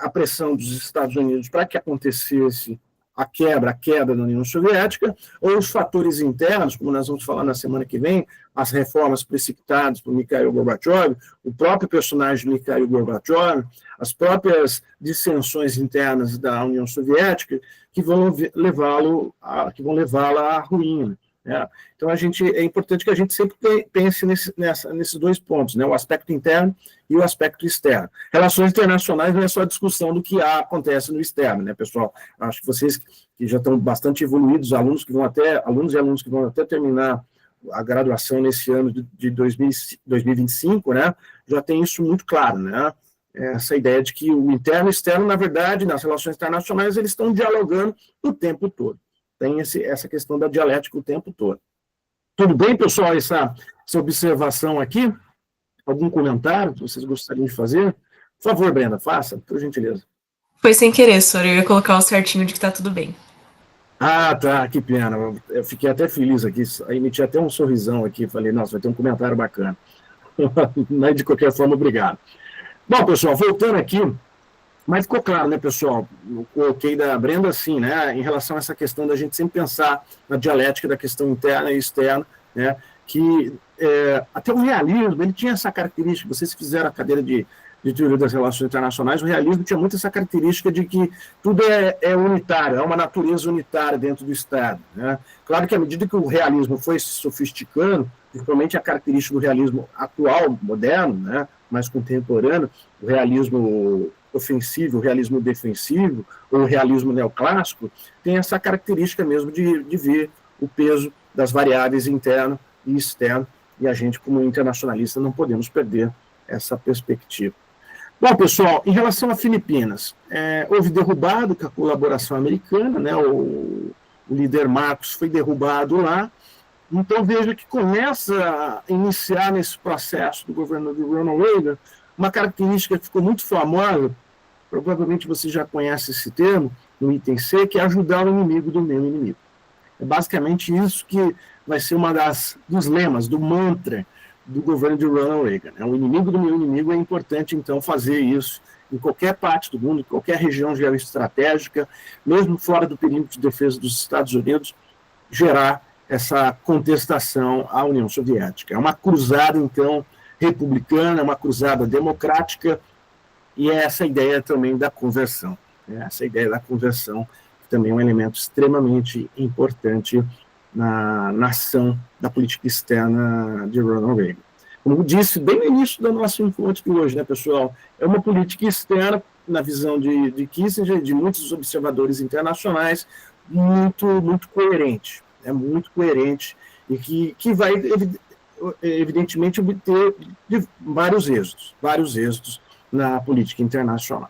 a pressão dos Estados Unidos para que acontecesse a queda da União Soviética, ou os fatores internos, como nós vamos falar na semana que vem, as reformas precipitadas por Mikhail Gorbachev, o próprio personagem Mikhail Gorbachev, as próprias dissensões internas da União Soviética, que vão levá-la à ruína. Né? Então, é importante que a gente sempre pense nesses dois pontos, né? O aspecto interno e o aspecto externo. Relações internacionais não é só discussão do que acontece no externo, né, pessoal? Acho que vocês que já estão bastante evoluídos, alunos e alunos que vão até terminar a graduação nesse ano de 2025, né, já tem isso muito claro, né? Essa ideia de que o interno e o externo, na verdade, nas relações internacionais, eles estão dialogando o tempo todo. Tem essa questão da dialética o tempo todo. Tudo bem, pessoal, essa observação aqui? Algum comentário que vocês gostariam de fazer? Por favor, Brenda, faça, por gentileza. Foi sem querer, senhor. Eu ia colocar o certinho de que tá tudo bem. Ah, tá, que pena. Eu fiquei até feliz aqui, emiti até um sorrisão aqui, falei, nossa, vai ter um comentário bacana. Mas, de qualquer forma, obrigado. Bom, pessoal, voltando aqui, mas ficou claro, né, pessoal, eu coloquei da Brenda, assim, né, em relação a essa questão da gente sempre pensar na dialética da questão interna e externa, né, que até o realismo, ele tinha essa característica, vocês fizeram a cadeira de teoria das relações internacionais, o realismo tinha muito essa característica de que tudo é unitário, é uma natureza unitária dentro do Estado, né. Claro que à medida que o realismo foi se sofisticando, principalmente a característica do realismo atual, moderno, né, mais contemporâneo, o realismo ofensivo, o realismo defensivo, ou o realismo neoclássico, tem essa característica mesmo de ver o peso das variáveis interno e externo, e a gente, como internacionalista, não podemos perder essa perspectiva. Bom, pessoal, em relação a Filipinas, houve derrubado com a colaboração americana, né, o líder Marcos foi derrubado lá, então veja que começa a iniciar nesse processo do governo do Ronald Reagan uma característica que ficou muito famosa, provavelmente você já conhece esse termo, no item C, que é ajudar o inimigo do meu inimigo. É basicamente isso que vai ser dos lemas, do mantra do governo de Ronald Reagan. O inimigo do meu inimigo, é importante, então, fazer isso em qualquer parte do mundo, em qualquer região geoestratégica, mesmo fora do perímetro de defesa dos Estados Unidos, gerar essa contestação à União Soviética. É uma cruzada, então, republicana, é uma cruzada democrática, e é essa ideia também da conversão. Essa ideia da conversão, que também é um elemento extremamente importante na ação da política externa de Ronald Reagan. Como disse bem no início do nosso encontro de hoje, né, pessoal? É uma política externa, na visão de Kissinger e de muitos observadores internacionais, muito coerente. É muito coerente e que vai, evidentemente, obter vários êxitos na política internacional.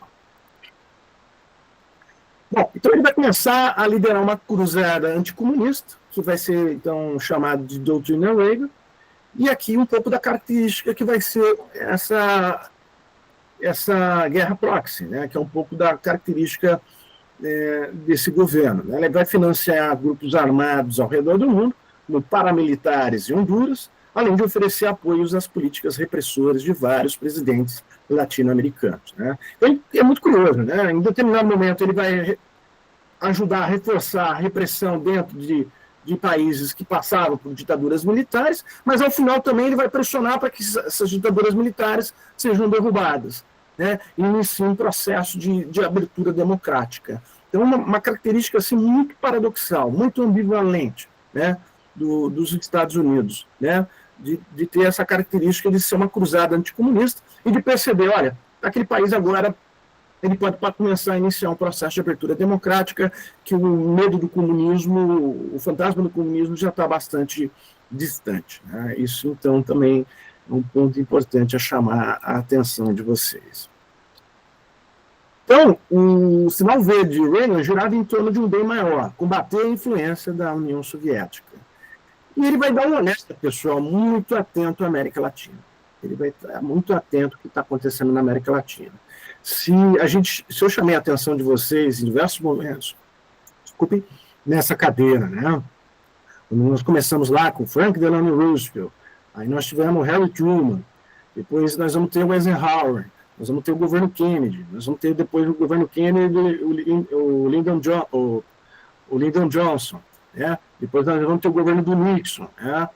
Bom, então ele vai começar a liderar uma cruzada anticomunista, que vai ser, então, chamado de doutrina Reagan, e aqui um pouco da característica que vai ser essa guerra proxy, né, que é um pouco da característica desse governo. Né? Ele vai financiar grupos armados ao redor do mundo, como paramilitares em Honduras, além de oferecer apoios às políticas repressoras de vários presidentes latino-americanos. Né? Então, é muito curioso, né? Em determinado momento ele vai ajudar a reforçar a repressão dentro de países que passavam por ditaduras militares, mas ao final também ele vai pressionar para que essas ditaduras militares sejam derrubadas, né? E inicia um processo de abertura democrática. Então, uma característica assim, muito paradoxal, muito ambivalente, né, dos Estados Unidos, né, de ter essa característica de ser uma cruzada anticomunista e de perceber, olha, aquele país agora ele pode começar a iniciar um processo de abertura democrática, que o medo do comunismo, o fantasma do comunismo já está bastante distante. Né? Isso, então, também um ponto importante a chamar a atenção de vocês. Então, o sinal verde de Reagan girava em torno de um bem maior, combater a influência da União Soviética. E ele vai dar uma olhada, pessoal, muito atento à América Latina. Ele vai estar muito atento ao que está acontecendo na América Latina. Se eu chamei a atenção de vocês em diversos momentos, desculpem, nessa cadeira, né? Nós começamos lá com Frank Delano Roosevelt, aí nós tivemos Harry Truman, depois nós vamos ter o Eisenhower, nós vamos ter o governo Kennedy, nós vamos ter depois o governo Kennedy, o Lyndon Johnson, né? Depois nós vamos ter o governo do Nixon, né?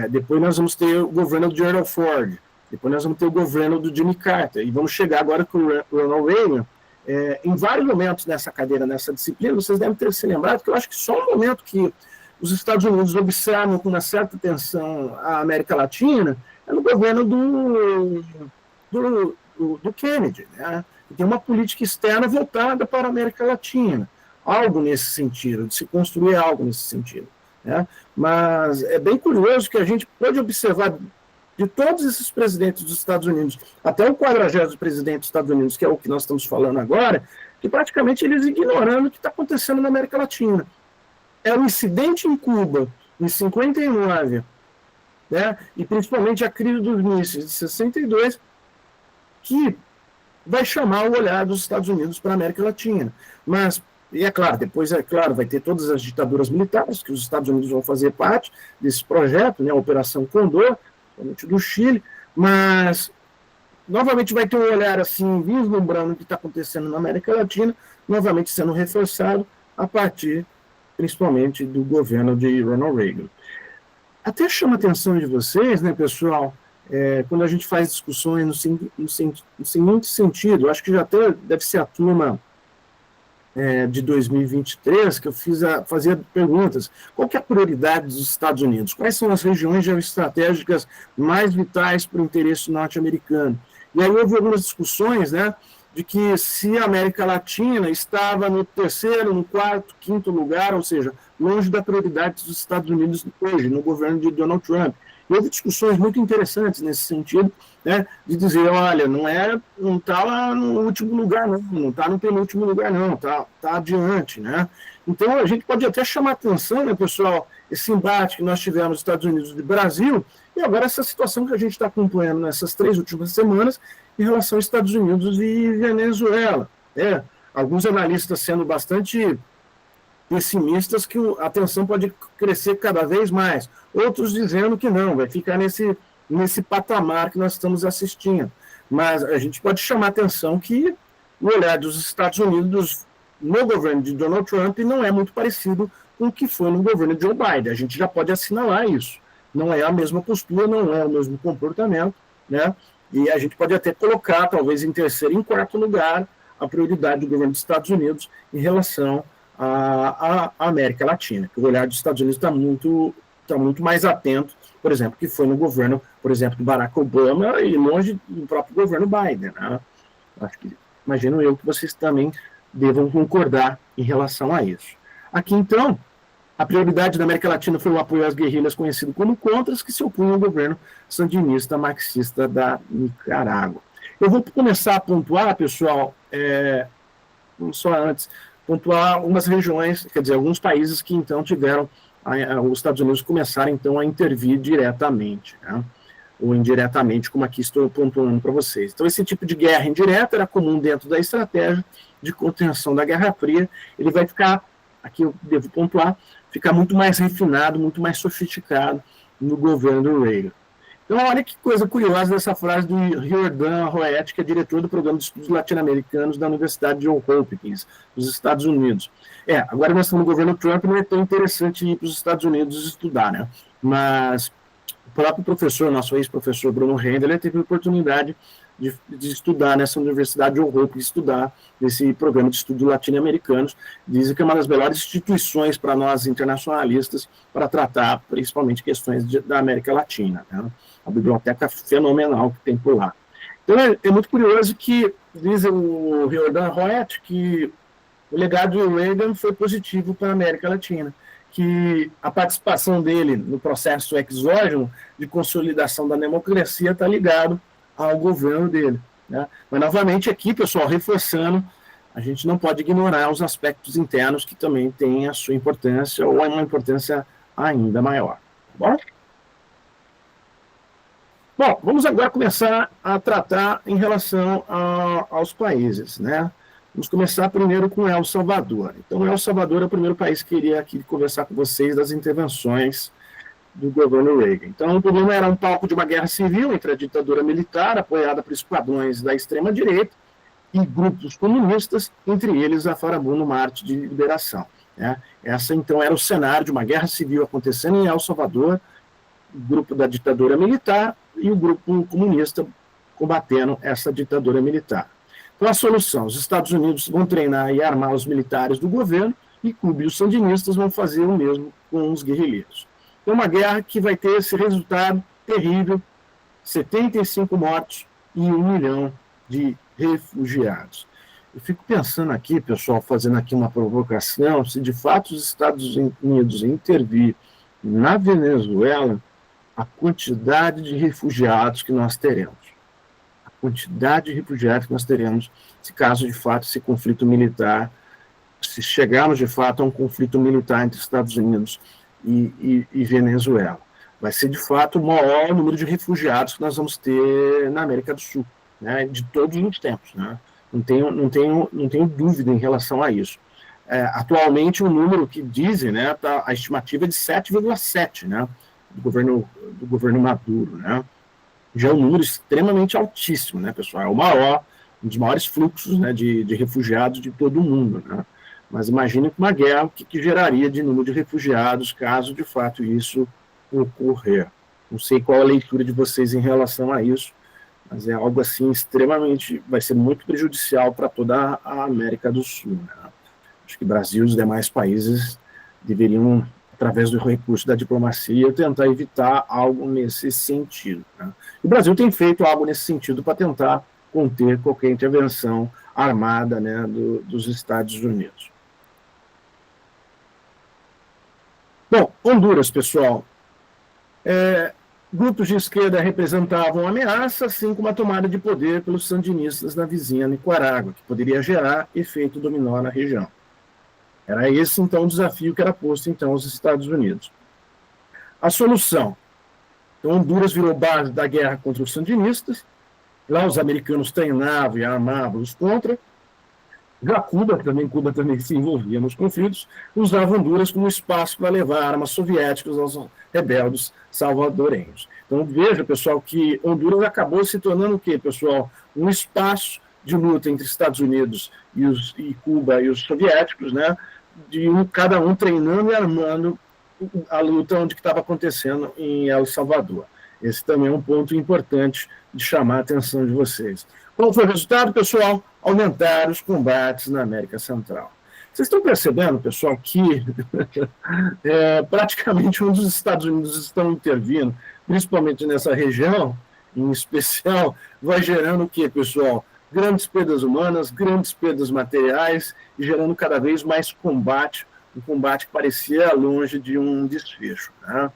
Depois nós vamos ter o governo do Gerald Ford, depois nós vamos ter o governo do Jimmy Carter, e vamos chegar agora com o Ronald Reagan. Em vários momentos nessa cadeira, nessa disciplina, vocês devem ter se lembrado que eu acho que só um momento que os Estados Unidos observam com uma certa atenção a América Latina é no governo do Kennedy, né? Tem uma política externa voltada para a América Latina, algo nesse sentido, de se construir algo nesse sentido, né? Mas é bem curioso que a gente pode observar de todos esses presidentes dos Estados Unidos, até o 40º presidente dos Estados Unidos, que é o que nós estamos falando agora, que praticamente eles ignorando o que está acontecendo na América Latina. É o incidente em Cuba, em 59, né, e principalmente a crise dos mísseis de 62, que vai chamar o olhar dos Estados Unidos para a América Latina. Mas, e é claro, depois, vai ter todas as ditaduras militares, que os Estados Unidos vão fazer parte desse projeto, né, a Operação Condor, principalmente do Chile, mas novamente vai ter um olhar assim, vislumbrando o que está acontecendo na América Latina, novamente sendo reforçado a partir, principalmente, do governo de Ronald Reagan. Até chama a atenção de vocês, né, pessoal, quando a gente faz discussões no seguinte sentido, acho que já até deve ser a turma de 2023, que eu fazia perguntas. Qual que é a prioridade dos Estados Unidos? Quais são as regiões geoestratégicas mais vitais para o interesse norte-americano? E aí houve algumas discussões, né, de que se a América Latina estava no 3º, no 4º, 5º lugar, ou seja, longe da prioridade dos Estados Unidos hoje, no governo de Donald Trump. E houve discussões muito interessantes nesse sentido, né, de dizer, olha, não está lá no último lugar, não está no penúltimo lugar, não, está adiante, né. Então, a gente pode até chamar atenção, né, pessoal, esse embate que nós tivemos nos Estados Unidos e Brasil, e agora essa situação que a gente está acompanhando nessas 3 últimas semanas em relação aos Estados Unidos e Venezuela. Alguns analistas sendo bastante pessimistas que a tensão pode crescer cada vez mais, outros dizendo que não, vai ficar nesse patamar que nós estamos assistindo. Mas a gente pode chamar a atenção que o olhar dos Estados Unidos no governo de Donald Trump não é muito parecido com o que foi no governo de Joe Biden. A gente já pode assinalar isso. Não é a mesma postura, não é o mesmo comportamento, né? E a gente pode até colocar, talvez em 3º e em 4º lugar, a prioridade do governo dos Estados Unidos em relação à América Latina, que o olhar dos Estados Unidos está muito mais atento, por exemplo, que foi no governo, por exemplo, do Barack Obama e longe do próprio governo Biden, né? Acho que, imagino eu que vocês também devam concordar em relação a isso. Aqui, então, a prioridade da América Latina foi o apoio às guerrilhas conhecido como Contras, que se opunham ao governo sandinista marxista da Nicarágua. Eu vou começar a pontuar, pessoal, só antes, pontuar algumas regiões, quer dizer, alguns países que então tiveram, os Estados Unidos começaram então a intervir diretamente, né? Ou indiretamente, como aqui estou pontuando para vocês. Então, esse tipo de guerra indireta era comum dentro da estratégia de contenção da Guerra Fria. Ele vai ficar, aqui eu devo pontuar, ficar muito mais refinado, muito mais sofisticado no governo do Reagan. Então, olha que coisa curiosa dessa frase do Riordan Roet, que é diretor do Programa de Estudos Latino-Americanos da Universidade de Johns Hopkins, dos Estados Unidos. Agora nós estamos no governo Trump, não é tão interessante ir para os Estados Unidos estudar, né? Mas o próprio professor, nosso ex-professor Bruno Rendler, teve a oportunidade de estudar nessa Universidade de Johns Hopkins, estudar nesse Programa de Estudos Latino-Americanos. Dizem que é uma das melhores instituições para nós internacionalistas para tratar principalmente questões da América Latina, né? A biblioteca fenomenal que tem por lá. Então é muito curioso que, diz o Riordan Roet, que o legado do Reagan foi positivo para a América Latina, que a participação dele no processo exógeno de consolidação da democracia está ligado ao governo dele, né? Mas, novamente, aqui, pessoal, reforçando, a gente não pode ignorar os aspectos internos que também têm a sua importância, ou uma importância ainda maior. Tá bom? Bom, vamos agora começar a tratar em relação aos países, né? Vamos começar primeiro com El Salvador. Então, El Salvador é o primeiro país que queria aqui conversar com vocês das intervenções do governo Reagan. Então, o problema era um palco de uma guerra civil entre a ditadura militar, apoiada por esquadrões da extrema-direita, e grupos comunistas, entre eles a Farabundo Marte de Liberação, né? Essa, então, era o cenário de uma guerra civil acontecendo em El Salvador, o grupo da ditadura militar e o grupo comunista combatendo essa ditadura militar. Então, a solução: os Estados Unidos vão treinar e armar os militares do governo, e Cuba e os sandinistas vão fazer o mesmo com os guerrilheiros. Então, uma guerra que vai ter esse resultado terrível: 75 mortos e 1 milhão de refugiados. Eu fico pensando aqui, pessoal, fazendo aqui uma provocação, se de fato os Estados Unidos intervir na Venezuela, a quantidade de refugiados que nós teremos. A quantidade de refugiados que nós teremos, se caso de fato esse conflito militar, se chegarmos de fato a um conflito militar entre Estados Unidos e Venezuela. Vai ser de fato o maior número de refugiados que nós vamos ter na América do Sul, né, de todos os tempos, né? Não tenho dúvida em relação a isso. Atualmente, o número que dizem, né, a estimativa é de 7,7, né, do governo Maduro, né? Já é um número extremamente altíssimo, né, pessoal? É o maior, um dos maiores fluxos, né, de refugiados de todo o mundo, né? Mas imagine uma guerra, o que geraria de número de refugiados caso de fato isso ocorrer. Não sei qual a leitura de vocês em relação a isso, mas é algo assim extremamente, vai ser muito prejudicial para toda a América do Sul, né? Acho que o Brasil e os demais países deveriam, através do recurso da diplomacia, tentar evitar algo nesse sentido, né? O Brasil tem feito algo nesse sentido para tentar conter qualquer intervenção armada, né, dos Estados Unidos. Bom, Honduras, pessoal. Grupos de esquerda representavam ameaça, assim como a tomada de poder pelos sandinistas na vizinha Nicarágua, que poderia gerar efeito dominó na região. Era esse, então, o desafio que era posto, então, aos Estados Unidos. A solução: então, Honduras virou base da guerra contra os sandinistas. Lá os americanos treinavam e armavam os contra. Já Cuba também se envolvia nos conflitos, usava Honduras como espaço para levar armas soviéticas aos rebeldes salvadorenhos. Então, veja, pessoal, que Honduras acabou se tornando o quê, pessoal? Um espaço de luta entre Estados Unidos e Cuba e os soviéticos, né? Cada um treinando e armando a luta onde estava acontecendo em El Salvador. Esse também é um ponto importante de chamar a atenção de vocês. Qual foi o resultado, pessoal? Aumentaram os combates na América Central. Vocês estão percebendo, pessoal, que praticamente onde os Estados Unidos estão intervindo, principalmente nessa região, em especial, vai gerando o quê, pessoal? Grandes perdas humanas, grandes perdas materiais e gerando cada vez mais combate, um combate que parecia longe de um desfecho, né?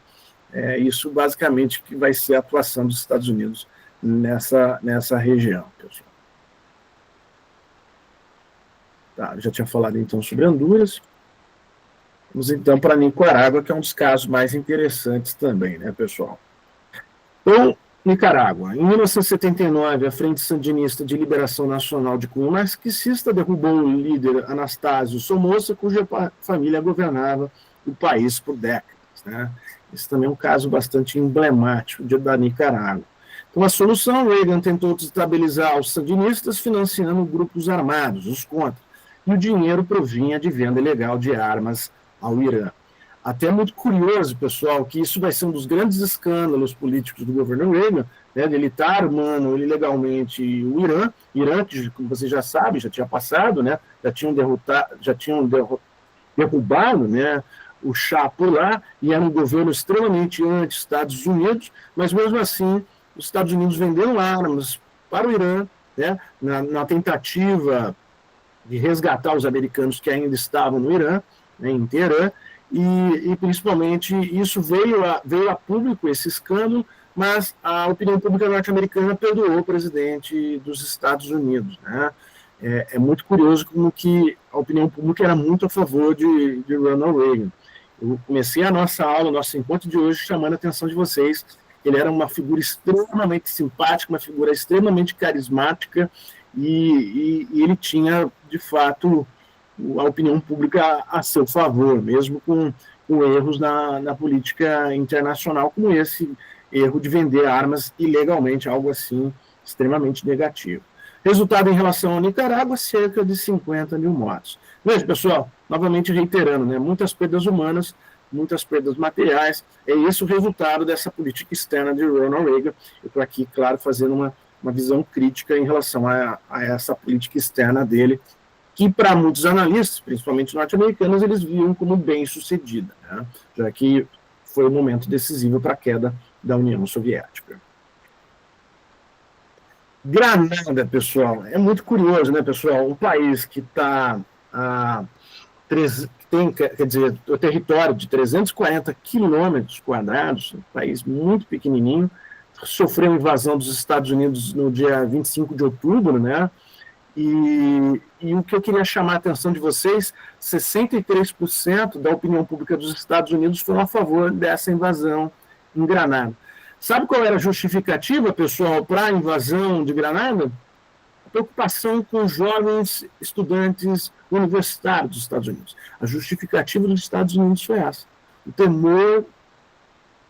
Isso basicamente que vai ser a atuação dos Estados Unidos nessa região, pessoal. Tá, já tinha falado então sobre Honduras. Vamos então para Nicarágua, que é um dos casos mais interessantes também, né, pessoal? Então, Nicarágua. Em 1979, a Frente Sandinista de Liberação Nacional de Cuba Marxista derrubou o líder Anastácio Somoza, cuja família governava o país por décadas, né? Esse também é um caso bastante emblemático da Nicarágua. Então, a solução: Reagan tentou desestabilizar os sandinistas financiando grupos armados, os contra, e o dinheiro provinha de venda ilegal de armas ao Irã. Até muito curioso, pessoal, que isso vai ser um dos grandes escândalos políticos do governo Reagan, né, de ele estar armando ilegalmente o Irã, que, como vocês já sabem, já tinha passado, né, já tinham derrubado, né, o Shah por lá, e era um governo extremamente anti-Estados Unidos, mas mesmo assim os Estados Unidos venderam armas para o Irã, né, na tentativa de resgatar os americanos que ainda estavam no Irã, né, em Teherã, e principalmente isso veio a público, esse escândalo, mas a opinião pública norte-americana perdoou o presidente dos Estados Unidos, né? É muito curioso como que a opinião pública era muito a favor de Ronald Reagan. Eu comecei a nossa aula, o nosso encontro de hoje, chamando a atenção de vocês. Ele era uma figura extremamente simpática, uma figura extremamente carismática, e ele tinha, de fato, a opinião pública a seu favor, mesmo com erros na política internacional, como esse erro de vender armas ilegalmente, algo assim extremamente negativo. Resultado em relação à Nicarágua, cerca de 50 mil mortos. Veja, pessoal, novamente reiterando, né, muitas perdas humanas, muitas perdas materiais, é esse o resultado dessa política externa de Ronald Reagan. Eu estou aqui, claro, fazendo uma visão crítica em relação a essa política externa dele, que para muitos analistas, principalmente norte-americanos, eles viam como bem-sucedida, né, já que foi um momento decisivo para a queda da União Soviética. Granada, pessoal, é muito curioso, né, pessoal? Um país que tem, quer dizer, o território de 340 quilômetros quadrados, um país muito pequenininho, sofreu invasão dos Estados Unidos no dia 25 de outubro, né? E o que eu queria chamar a atenção de vocês, 63% da opinião pública dos Estados Unidos foram a favor dessa invasão em Granada. Sabe qual era a justificativa, pessoal, para a invasão de Granada? A preocupação com jovens estudantes universitários dos Estados Unidos. A justificativa dos Estados Unidos foi essa. O temor,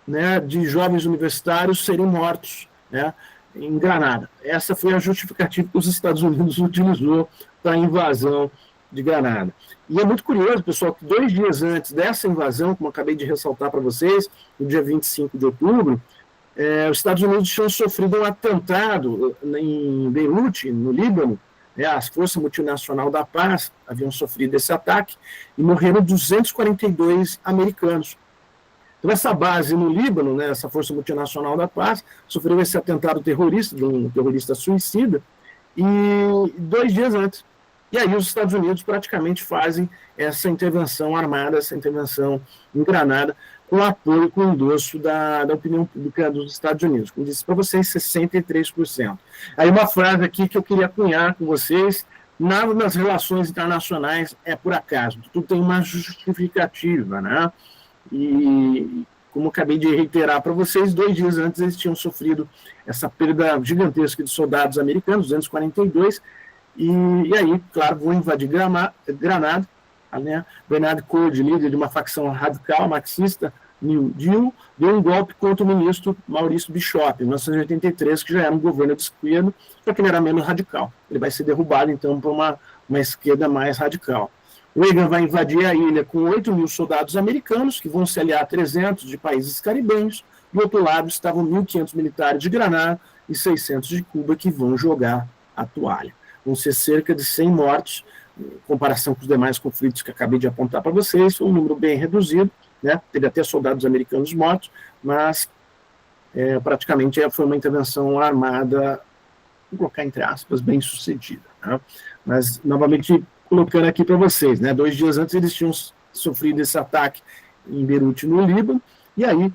né, de jovens universitários serem mortos, né, em Granada. Essa foi a justificativa que os Estados Unidos utilizou para a invasão de Granada. E é muito curioso, pessoal, que 2 dias antes dessa invasão, como eu acabei de ressaltar para vocês, no dia 25 de outubro, os Estados Unidos tinham sofrido um atentado em Beirute, no Líbano, né, as Forças Multinacional da Paz haviam sofrido esse ataque e morreram 242 americanos. Então, essa base no Líbano, né, essa Força Multinacional da Paz, sofreu esse atentado terrorista, de um terrorista suicida, e 2 dias antes. E aí os Estados Unidos praticamente fazem essa intervenção armada, essa intervenção em Granada, com apoio, com endosso da opinião pública dos Estados Unidos. Como disse para vocês, 63%. Aí uma frase aqui que eu queria cunhar com vocês: nada nas relações internacionais é por acaso, tudo tem uma justificativa, né? E, como acabei de reiterar para vocês, 2 dias antes eles tinham sofrido essa perda gigantesca de soldados americanos, 242, e aí, claro, vão invadir Granada, né? Bernard Coard, líder de uma facção radical marxista, New Deal, deu um golpe contra o ministro Maurício Bishop, em 1983, que já era um governo de esquerda, só que ele era menos radical. Ele vai ser derrubado, então, por uma esquerda mais radical. Reagan vai invadir a ilha com 8 mil soldados americanos, que vão se aliar a 300 de países caribenhos. Do outro lado estavam 1.500 militares de Granada e 600 de Cuba, que vão jogar a toalha. Vão ser cerca de 100 mortos, em comparação com os demais conflitos que acabei de apontar para vocês, foi um número bem reduzido, né? Teve até soldados americanos mortos, mas praticamente foi uma intervenção armada, vou colocar entre aspas, bem sucedida, né? Mas, novamente, colocando aqui para vocês, né? 2 dias antes eles tinham sofrido esse ataque em Beirute, no Líbano, e aí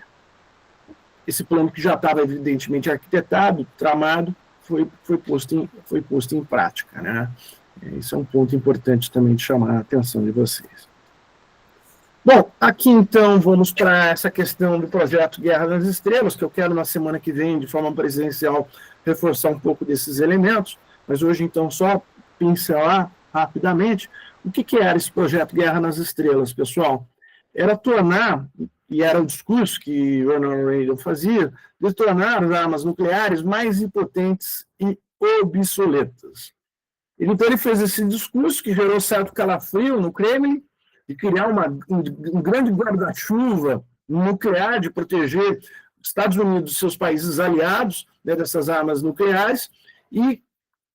esse plano que já estava evidentemente arquitetado, tramado, foi posto em prática, né? Isso é um ponto importante também de chamar a atenção de vocês. Bom, aqui então vamos para essa questão do projeto Guerra nas Estrelas, que eu quero na semana que vem, de forma presencial, reforçar um pouco desses elementos, mas hoje então só pincelar rapidamente o que era esse projeto Guerra nas Estrelas, pessoal. Era tornar, e era o discurso que Ronald Reagan fazia, de tornar as armas nucleares mais impotentes e obsoletas. Então ele fez esse discurso que gerou certo calafrio no Kremlin, de criar um grande guarda-chuva nuclear, de proteger os Estados Unidos e seus países aliados, né, dessas armas nucleares, e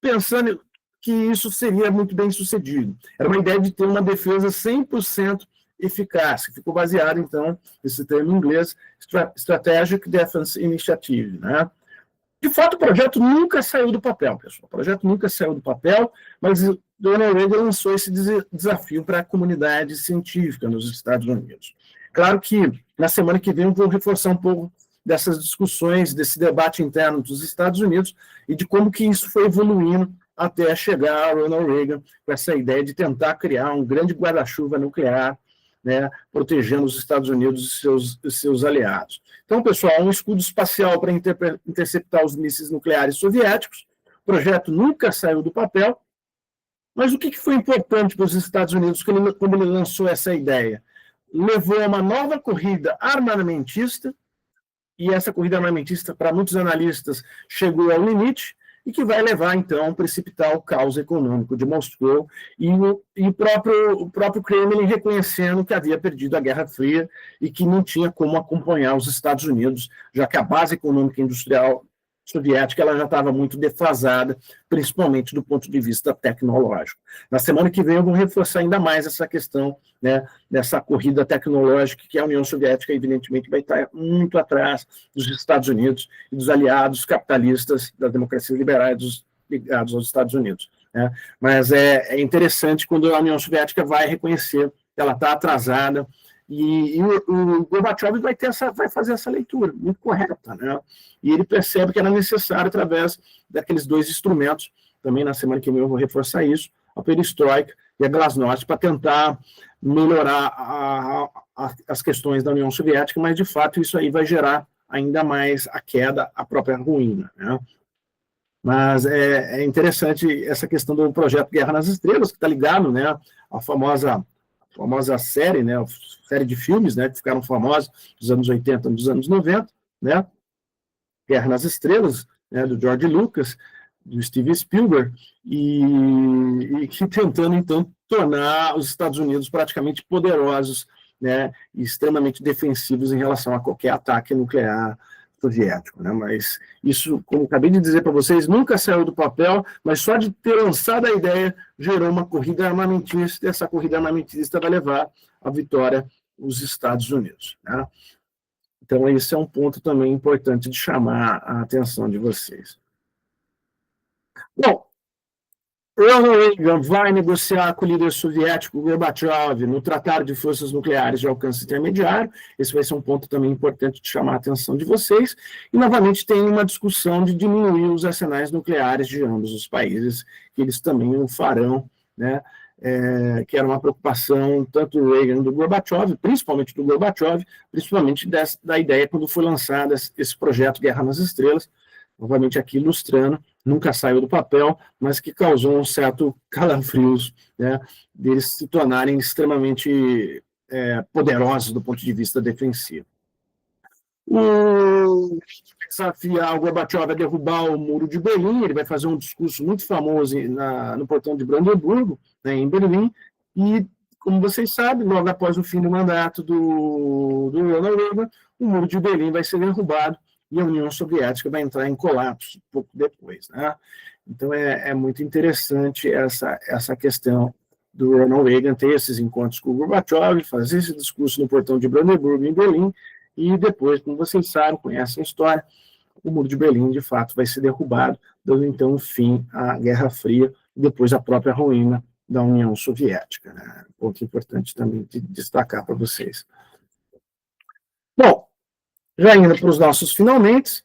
pensando que isso seria muito bem sucedido. Era uma ideia de ter uma defesa 100% eficaz, que ficou baseada, então, nesse termo em inglês, Strategic Defense Initiative, né? De fato, o projeto nunca saiu do papel, pessoal. O projeto nunca saiu do papel, mas o Ronald Reagan lançou esse desafio para a comunidade científica nos Estados Unidos. Claro que na semana que vem eu vou reforçar um pouco dessas discussões, desse debate interno dos Estados Unidos e de como que isso foi evoluindo até chegar a Ronald Reagan com essa ideia de tentar criar um grande guarda-chuva nuclear, né, protegendo os Estados Unidos e seus aliados. Então, pessoal, um escudo espacial para interceptar os mísseis nucleares soviéticos. O projeto nunca saiu do papel, mas o que foi importante para os Estados Unidos quando ele lançou essa ideia? Levou a uma nova corrida armamentista, e essa corrida armamentista, para muitos analistas, chegou ao limite, e que vai levar, então, a precipitar o caos econômico de Moscou e o próprio Kremlin reconhecendo que havia perdido a Guerra Fria e que não tinha como acompanhar os Estados Unidos, já que a base econômica e industrial soviética ela já estava muito defasada, principalmente do ponto de vista tecnológico. Na semana que vem eu vou reforçar ainda mais essa questão, né, dessa corrida tecnológica que a União Soviética, evidentemente, vai estar muito atrás dos Estados Unidos e dos aliados capitalistas das democracias liberais ligados aos Estados Unidos, né? Mas é interessante quando a União Soviética vai reconhecer que ela está atrasada, e o Gorbachev vai fazer essa leitura muito correta, né? E ele percebe que era necessário, através daqueles dois instrumentos, também na semana que vem eu vou reforçar isso, a perestroika e a glasnost, para tentar melhorar as questões da União Soviética, mas, de fato, isso aí vai gerar ainda mais a queda, a própria ruína, né? Mas é interessante essa questão do projeto Guerra nas Estrelas, que está ligado, né, à famosa série, né, série de filmes, né, que ficaram famosos dos anos 80 e dos anos 90, né, Guerra nas Estrelas, né, do George Lucas, do Steven Spielberg, e que tentando, então, tornar os Estados Unidos praticamente poderosos, né, e extremamente defensivos em relação a qualquer ataque nuclear soviético, né? Mas isso, como acabei de dizer para vocês, nunca saiu do papel, mas só de ter lançado a ideia gerou uma corrida armamentista, e essa corrida armamentista vai levar à vitória os Estados Unidos, né? Então, esse é um ponto também importante de chamar a atenção de vocês. Bom, Ronald Reagan vai negociar com o líder soviético Gorbachev no Tratado de Forças Nucleares de Alcance Intermediário. Esse vai ser um ponto também importante de chamar a atenção de vocês. E, novamente, tem uma discussão de diminuir os arsenais nucleares de ambos os países, que eles também o farão, né? Que era uma preocupação tanto do Reagan do Gorbachev, principalmente do Gorbachev, principalmente da ideia quando foi lançado esse projeto Guerra nas Estrelas, novamente aqui ilustrando, nunca saiu do papel, mas que causou um certo calafrios, né, deles se tornarem extremamente poderosos do ponto de vista defensivo. O desafiar o Gorbachev a derrubar o Muro de Berlim, ele vai fazer um discurso muito famoso no portão de Brandenburgo, né, em Berlim, e, como vocês sabem, logo após o fim do mandato do Ronald Reagan, o Muro de Berlim vai ser derrubado, e a União Soviética vai entrar em colapso pouco depois, né? Então, é muito interessante essa questão do Ronald Reagan ter esses encontros com o Gorbachev, fazer esse discurso no portão de Brandenburgo, em Berlim, e depois, como vocês sabem, conhecem a história, o Muro de Berlim, de fato, vai ser derrubado, dando, então, fim à Guerra Fria, e depois a própria ruína da União Soviética, né? Ponto importante também de destacar para vocês. Bom, já indo para os nossos finalmente,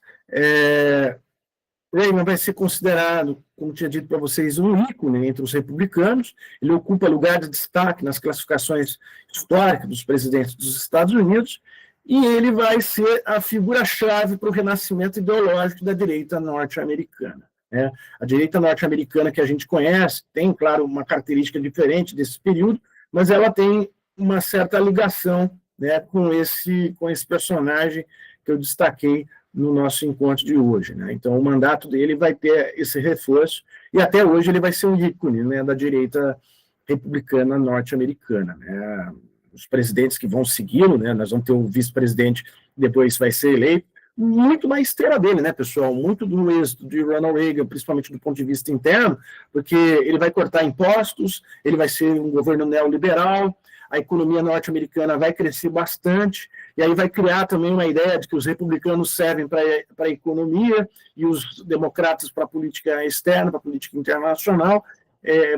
Reagan vai ser considerado, como tinha dito para vocês, um ícone entre os republicanos. Ele ocupa lugar de destaque nas classificações históricas dos presidentes dos Estados Unidos, e ele vai ser a figura-chave para o renascimento ideológico da direita norte-americana, né? A direita norte-americana que a gente conhece tem, claro, uma característica diferente desse período, mas ela tem uma certa ligação, né, com esse personagem que eu destaquei no nosso encontro de hoje, né? Então, o mandato dele vai ter esse reforço, e até hoje ele vai ser um ícone, né, da direita republicana norte-americana, né? Os presidentes que vão segui-lo, né, nós vamos ter o vice-presidente, depois vai ser eleito, muito na esteira dele, né, pessoal? Muito do êxito de Ronald Reagan, principalmente do ponto de vista interno, porque ele vai cortar impostos, ele vai ser um governo neoliberal, a economia norte-americana vai crescer bastante, e aí vai criar também uma ideia de que os republicanos servem para a economia e os democratas para a política externa, para a política internacional,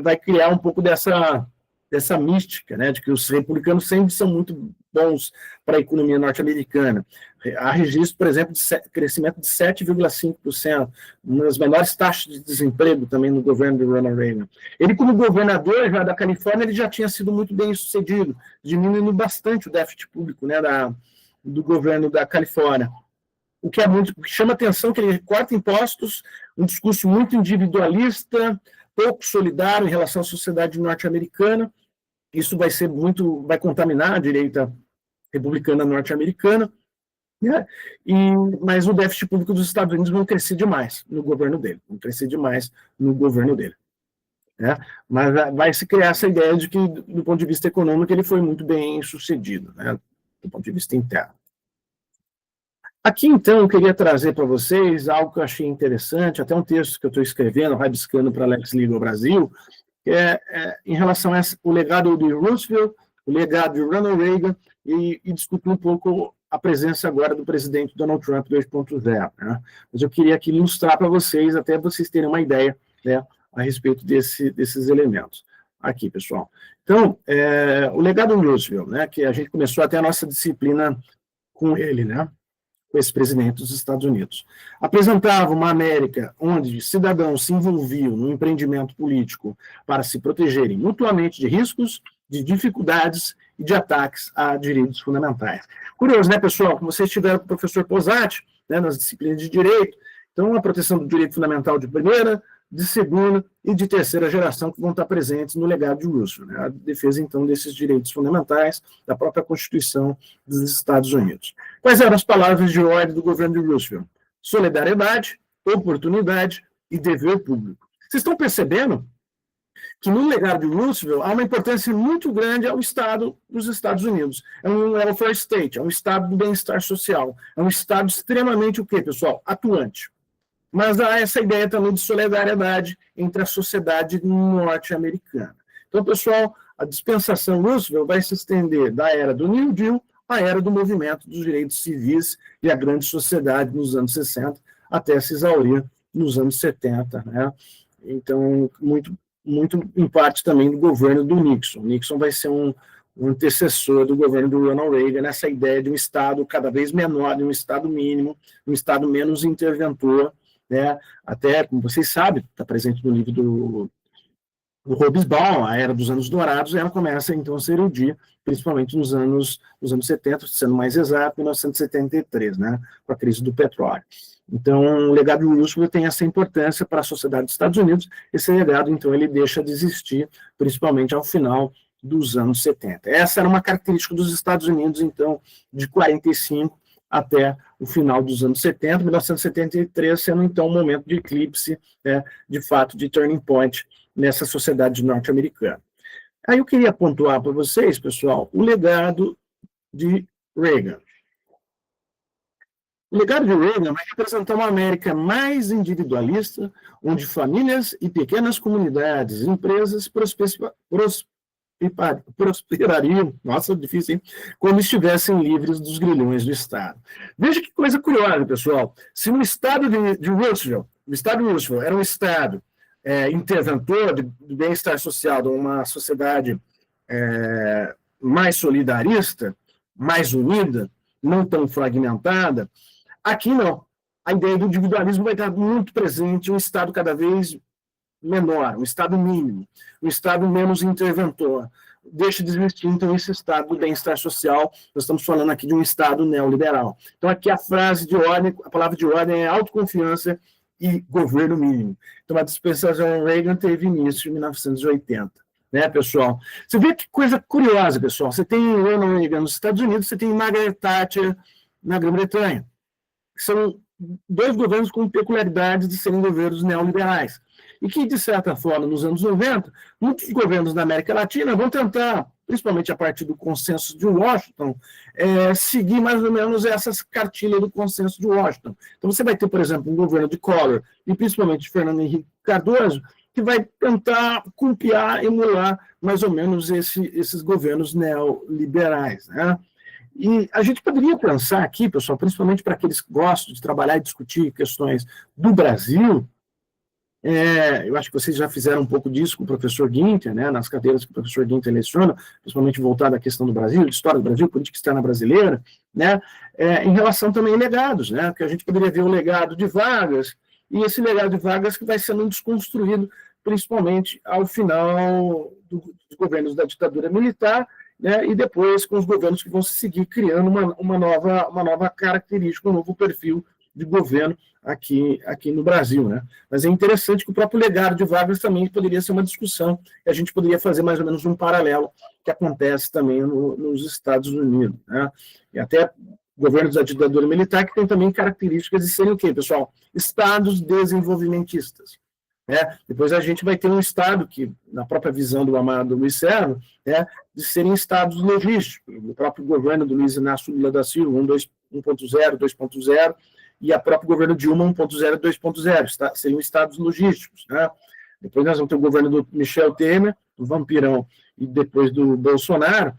vai criar um pouco dessa mística, né, de que os republicanos sempre são muito bons para a economia norte-americana. Há registro, por exemplo, de crescimento de 7,5%, uma das menores taxas de desemprego também no governo de Ronald Reagan. Ele, como governador já da Califórnia, ele já tinha sido muito bem sucedido, diminuindo bastante o déficit público, né, do governo da Califórnia. O que chama atenção é que ele corta impostos, um discurso muito individualista, pouco solidário em relação à sociedade norte-americana. Isso vai contaminar a direita republicana norte-americana, né? Mas o déficit público dos Estados Unidos vão crescer demais no governo dele, né? Mas vai se criar essa ideia de que, do ponto de vista econômico, ele foi muito bem sucedido, né? Do ponto de vista interno. Aqui, então, eu queria trazer para vocês algo que eu achei interessante, até um texto que eu estou escrevendo, rabiscando para a Lex Legal Brasil, que em relação ao legado de Roosevelt, o legado de Ronald Reagan, e discutir um pouco a presença agora do presidente Donald Trump 2.0. Né? Mas eu queria aqui ilustrar para vocês, até vocês terem uma ideia, né, a respeito desses elementos. Aqui, pessoal. Então, o legado de Roosevelt, né, que a gente começou até a nossa disciplina com ele, né? Com esse presidente dos Estados Unidos. Apresentava uma América onde cidadãos se envolviam no empreendimento político para se protegerem mutuamente de riscos, de dificuldades e de ataques a direitos fundamentais. Curioso, né, pessoal? Como vocês tiveram com o professor Posati, né, nas disciplinas de direito, então a proteção do direito fundamental de primeira, de segunda e de terceira geração que vão estar presentes no legado de Roosevelt, né? A defesa, então, desses direitos fundamentais da própria Constituição dos Estados Unidos. Quais eram as palavras de ordem do governo de Roosevelt? Solidariedade, oportunidade e dever público. Vocês estão percebendo que no legado de Roosevelt há uma importância muito grande ao Estado dos Estados Unidos. É um welfare state, é um Estado do bem-estar social, é um Estado extremamente o quê, pessoal? Atuante. Mas há essa ideia também de solidariedade entre a sociedade norte-americana. Então, pessoal, a dispensação Roosevelt vai se estender da era do New Deal à era do movimento dos direitos civis e a grande sociedade nos anos 60, até se exaurir nos anos 70. Né? Então, muito em parte também do governo do Nixon. Nixon vai ser um antecessor do governo do Ronald Reagan, nessa ideia de um Estado cada vez menor, de um Estado mínimo, um Estado menos interventor, né? Até, como vocês sabem, está presente no livro do Hobsbawm, a Era dos Anos Dourados, ela começa então a se erudir, principalmente nos anos 70, sendo mais exato, 1973, né? Com a crise do petróleo. Então, o legado de Roosevelt tem essa importância para a sociedade dos Estados Unidos. Esse legado, então, ele deixa de existir, principalmente ao final dos anos 70. Essa era uma característica dos Estados Unidos, então, de 45 até o final dos anos 70, 1973 sendo, então, um momento de eclipse, né, de fato, de turning point nessa sociedade norte-americana. Aí eu queria pontuar para vocês, pessoal, o legado de Reagan. O legado de Reagan vai representar uma América mais individualista, onde famílias e pequenas comunidades, empresas prosperariam, nossa, difícil, hein? Como estivessem livres dos grilhões do Estado. Veja que coisa curiosa, pessoal. Se no estado de Roosevelt, o estado de Roosevelt era um estado interventor de bem-estar social, de uma sociedade mais solidarista, mais unida, não tão fragmentada, aqui não. A ideia do individualismo vai estar muito presente, um Estado cada vez menor, um Estado mínimo, um Estado menos interventor. Deixa de existir, então, esse Estado do bem-estar social. Nós estamos falando aqui de um Estado neoliberal. Então, aqui a frase de ordem, a palavra de ordem é autoconfiança e governo mínimo. Então, a dispensação Reagan teve início em 1980. Né, pessoal? Você vê que coisa curiosa, pessoal. Você tem Ronald Reagan nos Estados Unidos, você tem Margaret Thatcher na Grã-Bretanha. São dois governos com peculiaridades de serem governos neoliberais. E que, de certa forma, nos anos 90, muitos governos da América Latina vão tentar, principalmente a partir do consenso de Washington, seguir mais ou menos essas cartilhas do consenso de Washington. Então, você vai ter, por exemplo, um governo de Collor, e principalmente de Fernando Henrique Cardoso, que vai tentar copiar, emular mais ou menos esses governos neoliberais. Né? E a gente poderia pensar aqui, pessoal, principalmente para aqueles que gostam de trabalhar e discutir questões do Brasil, eu acho que vocês já fizeram um pouco disso com o professor Guinter, né, nas cadeiras que o professor Guinter leciona, principalmente voltado à questão do Brasil, de história do Brasil, política externa brasileira, né, em relação também a legados, né, que a gente poderia ver o legado de Vargas, e esse legado de Vargas que vai sendo desconstruído, principalmente ao final dos governos da ditadura militar, né, e depois com os governos que vão se seguir criando uma nova característica, um novo perfil de governo aqui no Brasil, né? Mas é interessante que o próprio legado de Vargas também poderia ser uma discussão, e a gente poderia fazer mais ou menos um paralelo que acontece também nos Estados Unidos, né? E até governos da ditadura militar que tem também características de serem o quê, pessoal? Estados desenvolvimentistas. Depois a gente vai ter um Estado que, na própria visão do amado Luiz Serra, de serem Estados logísticos. O próprio governo do Luiz Inácio Lula da Silva, 1.0, 2.0, e a próprio governo Dilma 1.0 e 2.0, seriam Estados logísticos. Né? Depois nós vamos ter o governo do Michel Temer, do Vampirão, e depois do Bolsonaro,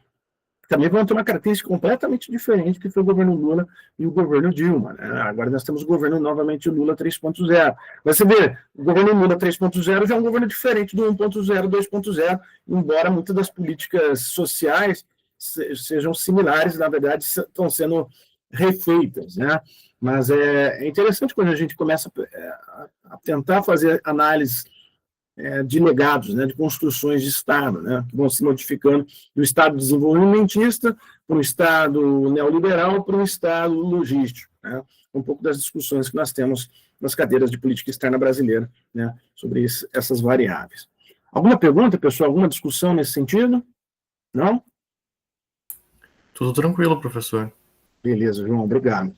também vão ter uma característica completamente diferente que foi o governo Lula e o governo Dilma. Né? Agora nós temos o governo, novamente, Lula 3.0. Mas você vê, o governo Lula 3.0 já é um governo diferente do 1.0, 2.0, embora muitas das políticas sociais sejam similares, na verdade, estão sendo refeitas. Né? Mas é interessante quando a gente começa a tentar fazer análises de legados, né, de construções de Estado, né, que vão se modificando do Estado desenvolvimentista para um Estado neoliberal para um Estado logístico. Né, um pouco das discussões que nós temos nas cadeiras de política externa brasileira, né, sobre essas variáveis. Alguma pergunta, pessoal? Alguma discussão nesse sentido? Não? Tudo tranquilo, professor. Beleza, João, obrigado.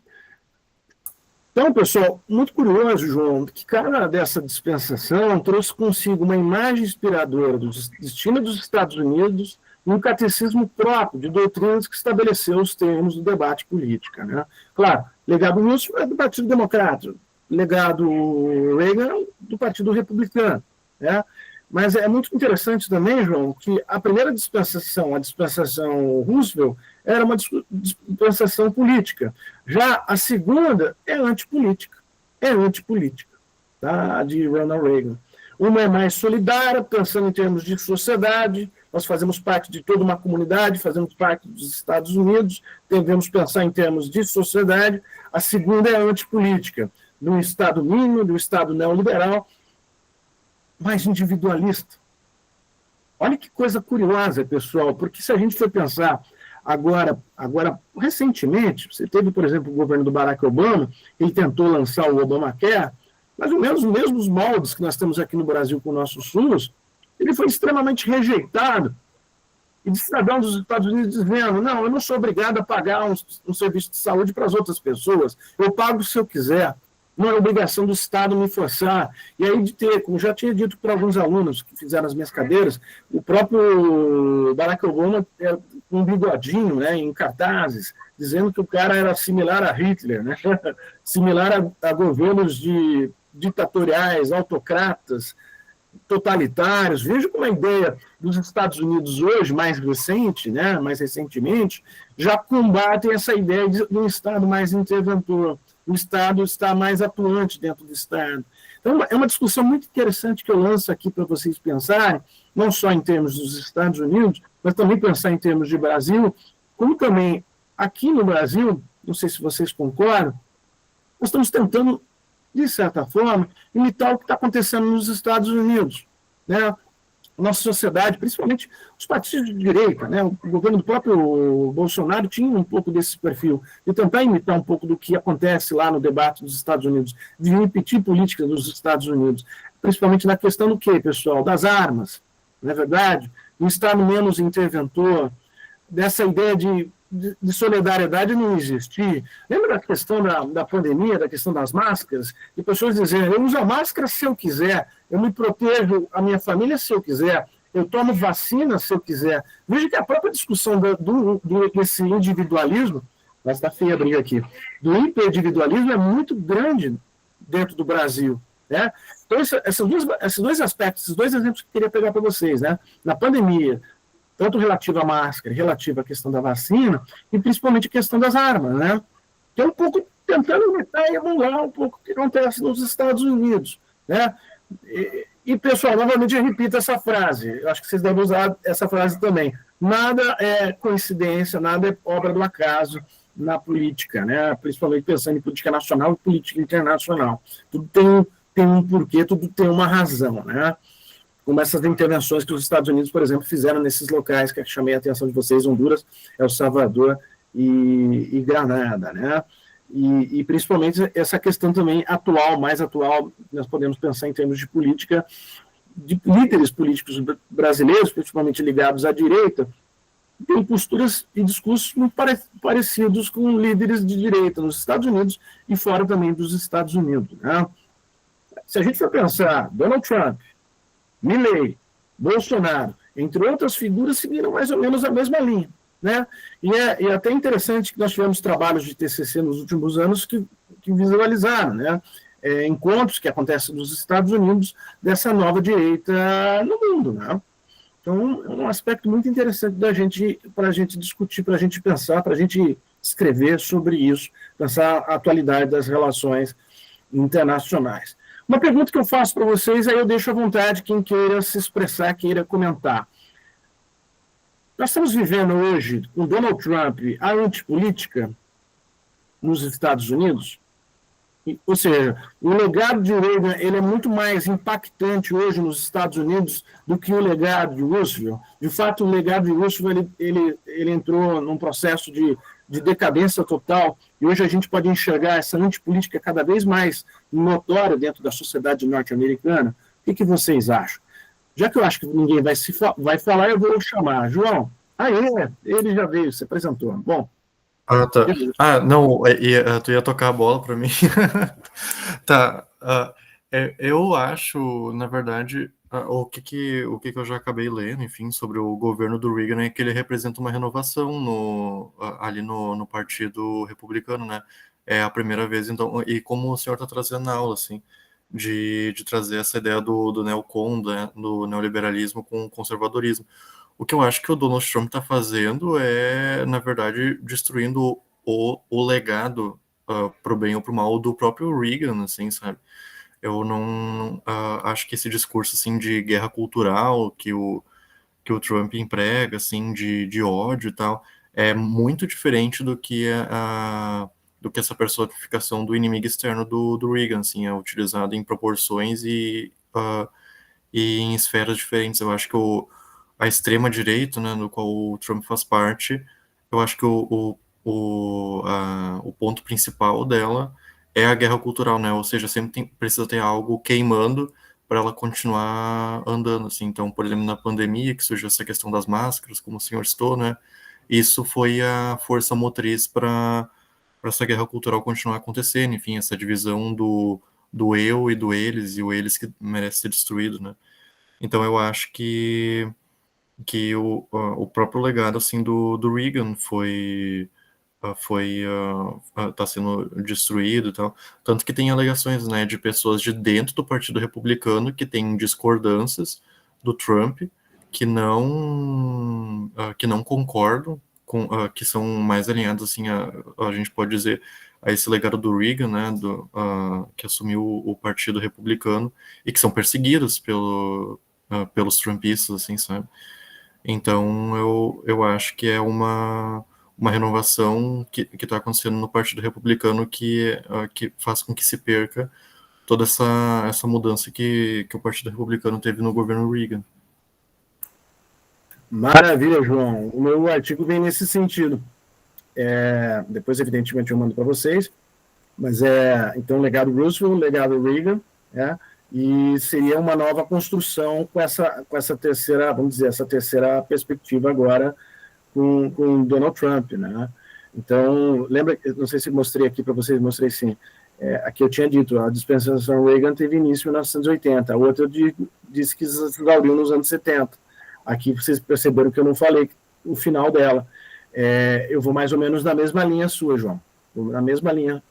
Então, pessoal, muito curioso, João, que cada dessa dispensação trouxe consigo uma imagem inspiradora do destino dos Estados Unidos e um catecismo próprio de doutrinas que estabeleceu os termos do debate político. Né? Claro, legado Roosevelt é do Partido Democrata, legado Reagan do Partido Republicano. Né? Mas é muito interessante também, João, que a primeira dispensação, a dispensação Roosevelt, era uma dispensação política. Já a segunda é antipolítica. Tá? De Ronald Reagan. Uma é mais solidária, pensando em termos de sociedade, nós fazemos parte de toda uma comunidade, fazemos parte dos Estados Unidos, devemos pensar em termos de sociedade. A segunda é antipolítica, de um Estado mínimo, de um Estado neoliberal, mais individualista. Olha que coisa curiosa, pessoal, porque se a gente for pensar agora recentemente, você teve, por exemplo, o governo do Barack Obama, ele tentou lançar o Obamacare, mais ou menos os mesmos moldes que nós temos aqui no Brasil com o nosso SUS, ele foi extremamente rejeitado, e de cidadãos dos Estados Unidos dizendo, não, eu não sou obrigado a pagar um serviço de saúde para as outras pessoas, eu pago se eu quiser. Não é obrigação do Estado me forçar. E aí de ter, como já tinha dito para alguns alunos que fizeram as minhas cadeiras, o próprio Barack Obama com um bigodinho, né, em cartazes, dizendo que o cara era similar a Hitler, né, similar a governos ditatoriais, autocratas, totalitários. Veja como a ideia dos Estados Unidos hoje, mais recentemente, já combatem essa ideia de um Estado mais interventor. O Estado está mais atuante dentro do Estado. Então, é uma discussão muito interessante que eu lanço aqui para vocês pensarem, não só em termos dos Estados Unidos, mas também pensar em termos de Brasil, como também aqui no Brasil, não sei se vocês concordam, nós estamos tentando, de certa forma, imitar o que está acontecendo nos Estados Unidos. Né? Nossa sociedade, principalmente os partidos de direita, né? O governo do próprio Bolsonaro tinha um pouco desse perfil, de tentar imitar um pouco do que acontece lá no debate dos Estados Unidos, de repetir políticas dos Estados Unidos, principalmente na questão do quê, pessoal? Das armas, não é verdade? Um Estado menos interventor, dessa ideia de solidariedade não existir. Lembra da questão da pandemia, da questão das máscaras? E pessoas dizendo, eu uso a máscara se eu quiser, eu me protejo a minha família se eu quiser, eu tomo vacina se eu quiser. Veja que a própria discussão desse individualismo, mas está feia a briga aqui, do hiperindividualismo é muito grande dentro do Brasil. Né? Então, esses dois aspectos, esses dois exemplos que eu queria pegar para vocês, né? Na pandemia, tanto relativa à máscara, relativa à questão da vacina, e principalmente a questão das armas, né? Que é um pouco tentando imitar e emular um pouco o que acontece nos Estados Unidos, né? Pessoal, novamente eu repito essa frase, eu acho que vocês devem usar essa frase também. Nada é coincidência, nada é obra do acaso na política, né? Principalmente pensando em política nacional e política internacional. Tudo tem um porquê, tudo tem uma razão, né? Como essas intervenções que os Estados Unidos, por exemplo, fizeram nesses locais que eu chamei a atenção de vocês, Honduras, El Salvador e Granada, né? E principalmente essa questão também atual, mais atual, nós podemos pensar em termos de política, de líderes políticos brasileiros, principalmente ligados à direita, tem posturas e discursos muito parecidos com líderes de direita nos Estados Unidos e fora também dos Estados Unidos, né? Se a gente for pensar, Donald Trump, Milley, Bolsonaro, entre outras figuras, seguiram mais ou menos a mesma linha, né? E é até interessante que nós tivemos trabalhos de TCC nos últimos anos que visualizaram, né? Encontros que acontecem nos Estados Unidos dessa nova direita no mundo, né? Então, é um aspecto muito interessante para a gente discutir, para a gente pensar, para a gente escrever sobre isso, pensar a atualidade das relações internacionais. Uma pergunta que eu faço para vocês, aí eu deixo à vontade quem queira se expressar, queira comentar. Nós estamos vivendo hoje, com Donald Trump, a antipolítica nos Estados Unidos? Ou seja, o legado de Reagan ele é muito mais impactante hoje nos Estados Unidos do que o legado de Roosevelt. De fato, o legado de Roosevelt ele entrou num processo de decadência total, e hoje a gente pode enxergar essa antipolítica cada vez mais notória dentro da sociedade norte-americana. O que vocês acham? Já que eu acho que ninguém vai falar, eu vou chamar. João, ele já veio, se apresentou. Bom. Ah, tá. Não, tu ia tocar a bola para mim. Tá. Eu acho, na verdade, o que eu já acabei lendo, enfim, sobre o governo do Reagan é que ele representa uma renovação ali no Partido Republicano, né? É a primeira vez, então, e como o senhor está trazendo na aula, assim, de trazer essa ideia do neocon, né, do neoliberalismo com o conservadorismo. O que eu acho que o Donald Trump está fazendo é, na verdade, destruindo o legado, pro bem ou pro mal, do próprio Reagan, assim, sabe? Eu não acho que esse discurso, assim, de guerra cultural que o Trump emprega, assim, de ódio e tal, é muito diferente do que essa personificação do inimigo externo do Reagan, assim, é utilizado em proporções e em esferas diferentes. Eu acho que a extrema-direita, né, no qual o Trump faz parte, eu acho que o ponto principal dela é a guerra cultural, né? Ou seja, sempre precisa ter algo queimando para ela continuar andando, assim. Então, por exemplo, na pandemia, que surgiu essa questão das máscaras, como o senhor citou, né? Isso foi a força motriz para essa guerra cultural continuar acontecendo, enfim, essa divisão do eu e do eles, e o eles que merece ser destruído, né? Então, eu acho que o próprio legado, assim, do Reagan tá sendo destruído e tal, tanto que tem alegações, né, de pessoas de dentro do Partido Republicano que têm discordâncias do Trump, que não concordam com, que são mais alinhados, assim, a gente pode dizer, a esse legado do Reagan, né, que assumiu o Partido Republicano, e que são perseguidos pelos trumpistas, assim, sabe? Então, eu acho que é uma renovação que está acontecendo no Partido Republicano que faz com que se perca toda essa mudança que o Partido Republicano teve no governo Reagan. Maravilha, João. O meu artigo vem nesse sentido. Depois, evidentemente, eu mando para vocês, mas então, legado Roosevelt, legado Reagan, e seria uma nova construção com essa terceira, vamos dizer, essa terceira perspectiva agora com Donald Trump, né? Então, lembra, não sei se mostrei aqui para vocês, mostrei sim, aqui eu tinha dito, a dispensação Reagan teve início em 1980, a outra eu disse que se exauriu nos anos 70. Aqui vocês perceberam que eu não falei o final dela. Eu vou mais ou menos na mesma linha sua, João, na mesma linha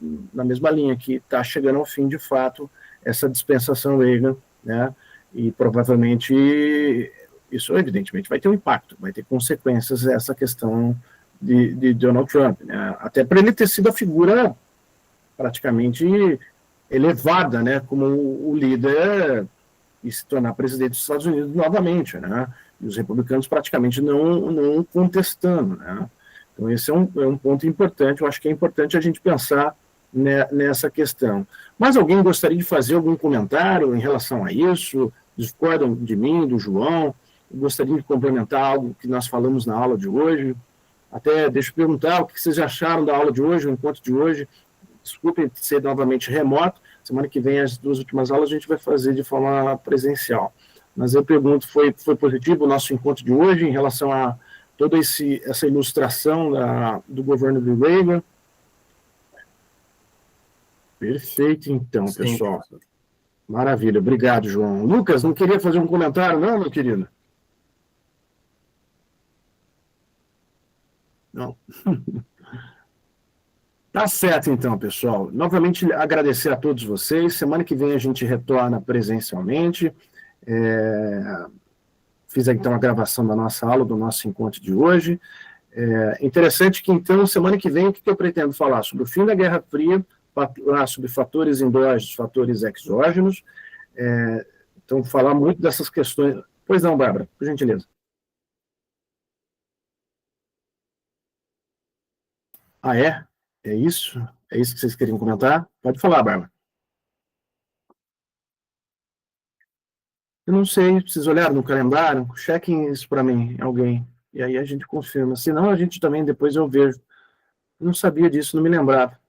que está chegando ao fim, de fato, essa dispensação Reagan, né? E provavelmente isso evidentemente vai ter um impacto, vai ter consequências essa questão de Donald Trump, né? Até para ele ter sido a figura praticamente elevada, né, como o líder e se tornar presidente dos Estados Unidos novamente, né? E os republicanos praticamente não contestando, né? Então esse é um ponto importante, eu acho que é importante a gente pensar nessa questão. Mas alguém gostaria de fazer algum comentário em relação a isso? Discordam de mim, do João? Gostaria de complementar algo que nós falamos na aula de hoje? Até deixa eu perguntar o que vocês acharam da aula de hoje, o encontro de hoje. Desculpem ser novamente remoto, semana que vem as 2 últimas aulas a gente vai fazer de forma presencial. Mas eu pergunto, foi positivo o nosso encontro de hoje em relação a toda essa ilustração do governo do Reagan? Perfeito, então, Sim, pessoal. professor. Maravilha, obrigado, João. Lucas, não queria fazer um comentário, não, meu querido? Não. Tá certo, então, pessoal. Novamente, agradecer a todos vocês. Semana que vem a gente retorna presencialmente. Fiz, então, a gravação da nossa aula, do nosso encontro de hoje. Interessante que, então, semana que vem, o que eu pretendo falar? Sobre o fim da Guerra Fria, sobre fatores endógenos, fatores exógenos. Então, falar muito dessas questões. Pois não, Bárbara, por gentileza. Ah, é? É isso? É isso que vocês queriam comentar? Pode falar, Bárbara. Eu não sei, vocês olharam no calendário? Chequem isso para mim, alguém. E aí a gente confirma. Senão a gente também, depois eu vejo. Eu não sabia disso, não me lembrava.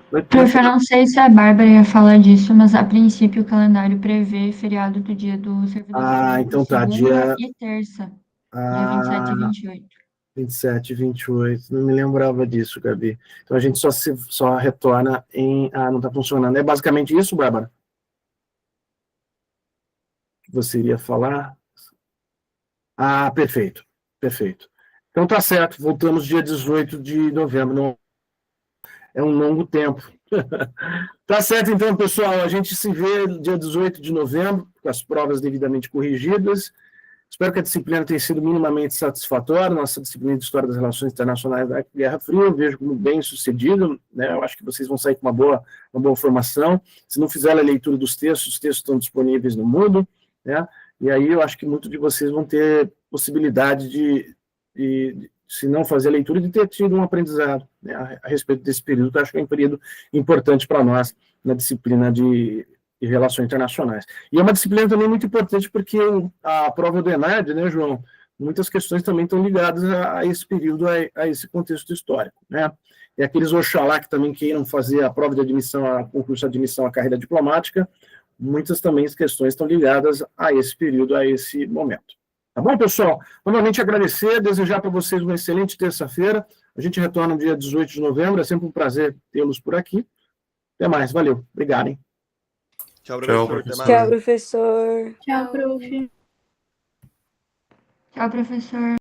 Prof, eu não sei se a Bárbara ia falar disso, mas a princípio o calendário prevê feriado do dia do servidor público, então tá, segunda e terça, dia 27 e 28. 27 e 28, não me lembrava disso, Gabi. Então a gente só retorna em... Ah, não tá funcionando. É basicamente isso, Bárbara? Que você iria falar? Ah, perfeito, perfeito. Então tá certo, voltamos dia 18 de novembro, não é um longo tempo. Tá certo, então, pessoal, a gente se vê dia 18 de novembro, com as provas devidamente corrigidas. Espero que a disciplina tenha sido minimamente satisfatória. Nossa disciplina de História das Relações Internacionais da Guerra Fria, eu vejo como bem sucedido, né? Eu acho que vocês vão sair com uma boa formação. Se não fizeram a leitura dos textos, os textos estão disponíveis no Moodle, né? E aí eu acho que muitos de vocês vão ter possibilidade de se não fazer a leitura, de ter tido um aprendizado, né, a respeito desse período, que eu acho que é um período importante para nós na disciplina de Relações Internacionais. E é uma disciplina também muito importante porque a prova do ENAD, né, João, muitas questões também estão ligadas a esse período, a esse contexto histórico, né? E aqueles Oxalá que também queiram fazer a prova de admissão, a concurso de admissão à carreira diplomática, muitas também as questões estão ligadas a esse período, a esse momento. Tá bom, pessoal? Novamente agradecer, desejar para vocês uma excelente terça-feira. A gente retorna no dia 18 de novembro, é sempre um prazer tê-los por aqui. Até mais, valeu. Obrigado, hein? Tchau, professor. Até mais. Tchau, professor. Tchau, prof. Tchau, professor.